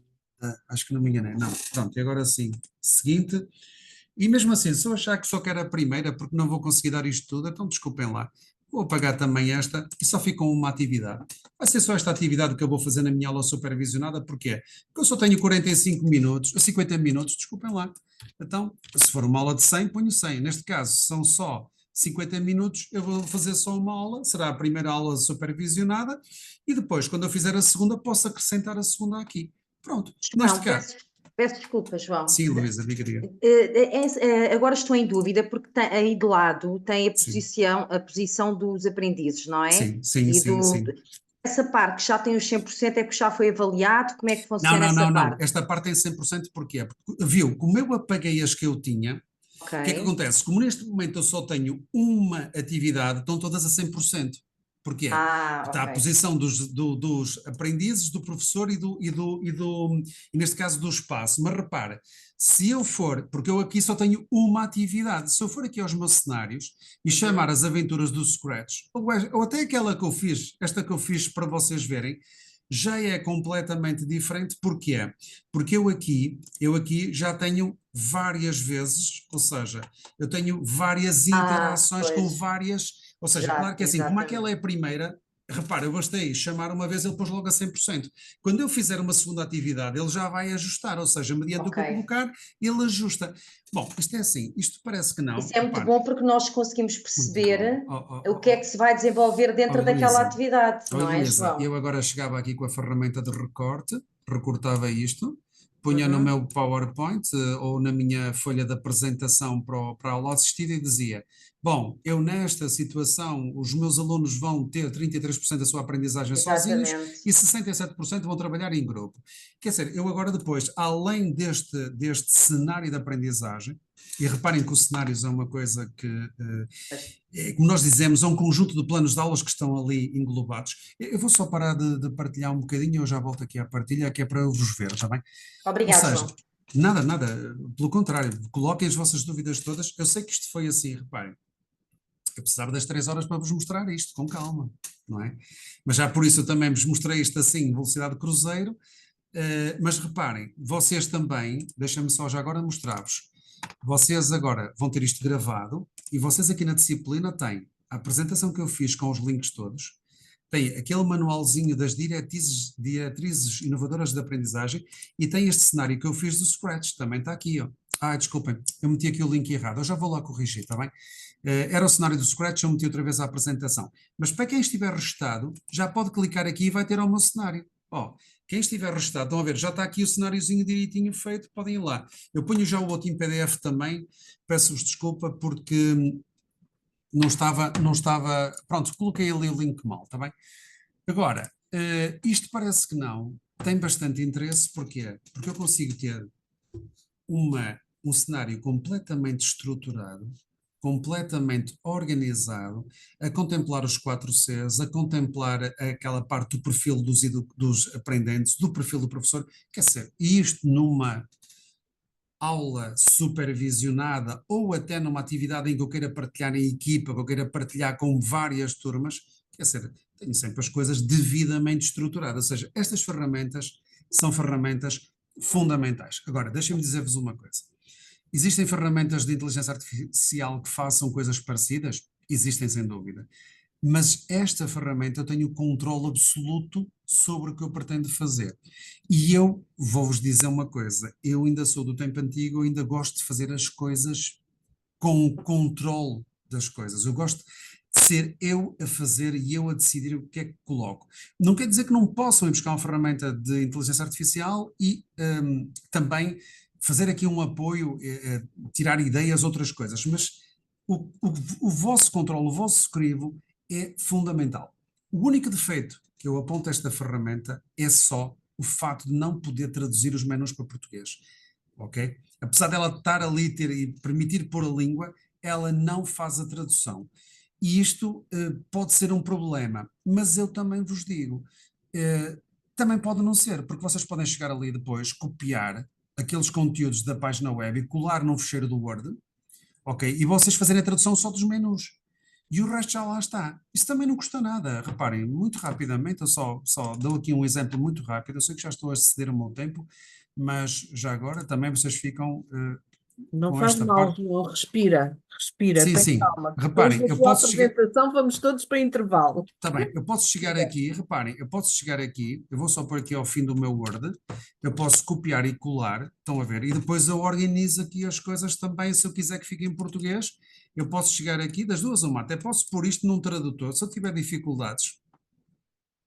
Acho que não me enganei. Não, pronto, e agora sim. Seguinte. E mesmo assim, se eu achar que só quero a primeira, porque não vou conseguir dar isto tudo, então desculpem lá. Vou apagar também esta e só fica uma atividade. Vai ser só esta atividade que eu vou fazer na minha aula supervisionada, porquê? Porque eu só tenho 45 minutos, 50 minutos, desculpem lá. Então, se for uma aula de 100, ponho 100. Neste caso, são só 50 minutos, eu vou fazer só uma aula, será a primeira aula supervisionada, e depois, quando eu fizer a segunda, posso acrescentar a segunda aqui. Pronto, neste João, caso. peço desculpa, João. Sim, Luísa, diga. Agora estou em dúvida porque aí de lado tem Sim. a posição dos aprendizes, não é? Sim. Essa parte que já tem os 100% é que já foi avaliado, como é que funciona essa Não. parte? Esta parte tem 100%, porquê? Porque, viu, como eu apaguei as que eu tinha, o que é que acontece? Como neste momento eu só tenho uma atividade, estão todas a 100%. Porquê? Está a ok. posição dos aprendizes, do professor e neste caso do espaço. Mas repara, se eu for, porque eu aqui só tenho uma atividade, se eu for aqui aos meus cenários e chamar as aventuras do Scratch, ou até aquela que eu fiz, esta que eu fiz para vocês verem, já é completamente diferente. Porquê? Porque eu aqui já tenho várias vezes, ou seja, eu tenho várias interações com Pois, várias, ou seja, claro que é assim, como aquela é a primeira, repara, eu bastei chamar uma vez, ele pôs logo a 100%. Quando eu fizer uma segunda atividade, ele já vai ajustar, ou seja, mediante o que eu ok. colocar, ele ajusta. Bom, isto é assim, isto parece que não, Isso é muito repara, bom porque nós conseguimos muito bom. perceber o que é que se vai desenvolver Oh, dentro daquela Luísa, atividade, não é, Luísa, João? eu agora chegava aqui com a ferramenta de recorte, recortava isto, punha no Uhum. meu PowerPoint ou na minha folha de apresentação para a aula assistida e dizia: bom, eu nesta situação, os meus alunos vão ter 33% da sua aprendizagem sozinhos Exatamente. e 67% vão trabalhar em grupo. Quer dizer, eu agora depois, além deste cenário de aprendizagem, e reparem que os cenários é uma coisa que como nós dizemos, é um conjunto de planos de aulas que estão ali englobados. Eu vou só parar de partilhar um bocadinho, eu já volto aqui à partilha, que é para eu vos ver, está bem? Ou Obrigado, seja, João. nada, pelo contrário, coloquem as vossas dúvidas todas. Eu sei que isto foi assim, reparem, eu precisava das 3 horas para vos mostrar isto, com calma, não é? Mas já por isso eu também vos mostrei isto assim, velocidade cruzeiro, mas reparem, vocês também, deixem-me só já agora mostrar-vos, vocês agora vão ter isto gravado e vocês aqui na disciplina têm a apresentação que eu fiz com os links todos, tem aquele manualzinho das diretrizes inovadoras de aprendizagem e tem este cenário que eu fiz do Scratch, também está aqui, ó. Desculpem, eu meti aqui o link errado, eu já vou lá corrigir, está bem? Era o cenário do Scratch, eu meti outra vez a apresentação. Mas para quem estiver restado, já pode clicar aqui e vai ter o meu cenário. Ó, quem estiver restado, estão a ver, já está aqui o cenáriozinho direitinho feito, podem ir lá. Eu ponho já o outro em PDF também, peço-vos desculpa porque não estava, pronto, coloquei ali o link mal, está bem? Agora, isto parece que não, tem bastante interesse, porquê? Porque eu consigo ter um cenário completamente estruturado, completamente organizado, a contemplar os 4Cs, a contemplar aquela parte do perfil dos aprendentes, do perfil do professor, quer dizer, e isto numa aula supervisionada ou até numa atividade em que eu queira partilhar em equipa, que eu queira partilhar com várias turmas, quer dizer, tenho sempre as coisas devidamente estruturadas, ou seja, estas ferramentas são ferramentas fundamentais. Agora, deixem-me dizer-vos uma coisa. Existem ferramentas de inteligência artificial que façam coisas parecidas? Existem, sem dúvida. Mas esta ferramenta eu tenho controle absoluto sobre o que eu pretendo fazer. E eu vou-vos dizer uma coisa, eu ainda sou do tempo antigo, eu ainda gosto de fazer as coisas com controle das coisas. Eu gosto de ser eu a fazer e eu a decidir o que é que coloco. Não quer dizer que não possam ir buscar uma ferramenta de inteligência artificial e também fazer aqui um apoio, tirar ideias, outras coisas, mas o vosso controle, o vosso crivo é fundamental. O único defeito que eu aponto a esta ferramenta é só o facto de não poder traduzir os menus para português, ok? Apesar dela estar ali e permitir pôr a língua, ela não faz a tradução. E isto pode ser um problema, mas eu também vos digo, também pode não ser, porque vocês podem chegar ali depois, copiar aqueles conteúdos da página web e colar num fecheiro do Word, ok? E vocês fazerem a tradução só dos menus. E o resto já lá está. Isso também não custa nada. Reparem, muito rapidamente, eu só dou aqui um exemplo muito rápido. Eu sei que já estou a exceder o meu tempo, mas já agora também vocês ficam Não com faz esta mal, parte. João, respira, Sim, tem sim. calma. Depois Reparem, da tua apresentação, vamos todos para intervalo. está bem, eu posso chegar aqui, reparem, eu posso chegar aqui, eu vou só pôr aqui ao fim do meu Word, eu posso copiar e colar, estão a ver, e depois eu organizo aqui as coisas também, se eu quiser que fique em português, eu posso chegar aqui, das duas uma, até posso pôr isto num tradutor, se eu tiver dificuldades,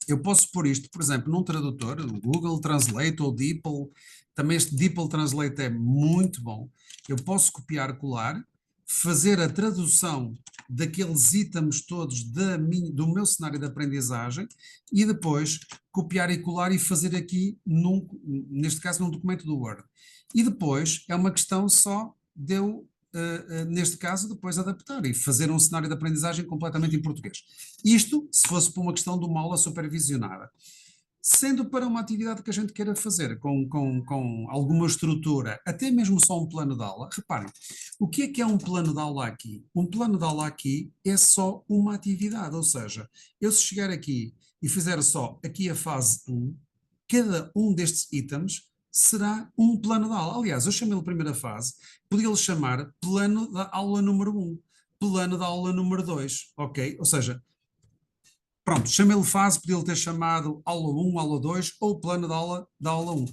eu posso pôr isto, por exemplo, num tradutor, o Google Translate ou DeepL, também este DeepL Translate é muito bom, eu posso copiar, colar, fazer a tradução daqueles itens todos do meu cenário de aprendizagem e depois copiar e colar e fazer aqui, neste caso, num documento do Word. E depois é uma questão só de eu neste caso, depois adaptar e fazer um cenário de aprendizagem completamente em português. Isto, se fosse por uma questão de uma aula supervisionada. Sendo para uma atividade que a gente queira fazer com alguma estrutura, até mesmo só um plano de aula, reparem, o que é um plano de aula aqui? Um plano de aula aqui é só uma atividade, ou seja, eu se chegar aqui e fizer só aqui a fase 1, cada um destes itens será um plano de aula. Aliás, eu chamei-lhe primeira fase, podia-lhe chamar plano da aula número 1, plano da aula número 2, ok? Ou seja, pronto, chamei-lhe fase, podia-lhe ter chamado aula 1, aula 2 ou plano da aula 1.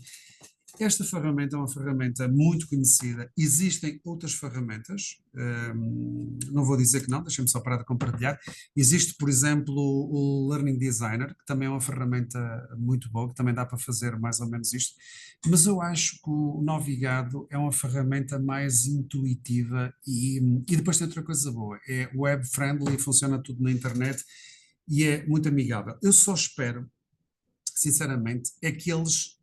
Esta ferramenta é uma ferramenta muito conhecida. Existem outras ferramentas, não vou dizer que não, deixem-me só parar de compartilhar. Existe, por exemplo, o Learning Designer, que também é uma ferramenta muito boa, que também dá para fazer mais ou menos isto, mas eu acho que o Novigado é uma ferramenta mais intuitiva e depois tem outra coisa boa, é web-friendly, funciona tudo na internet e é muito amigável. Eu só espero, sinceramente, é que eles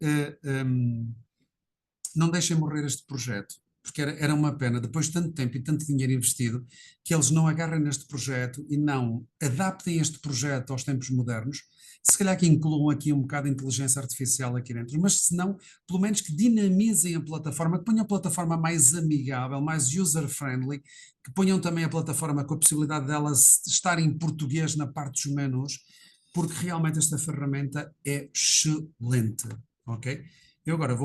não deixem morrer este projeto, porque era uma pena, depois de tanto tempo e tanto dinheiro investido, que eles não agarrem neste projeto e não adaptem este projeto aos tempos modernos, se calhar que incluam aqui um bocado de inteligência artificial aqui dentro, mas se não, pelo menos que dinamizem a plataforma, que ponham a plataforma mais amigável, mais user-friendly, que ponham também a plataforma com a possibilidade dela estar em português na parte dos menus, porque realmente esta ferramenta é excelente, ok? Eu agora vou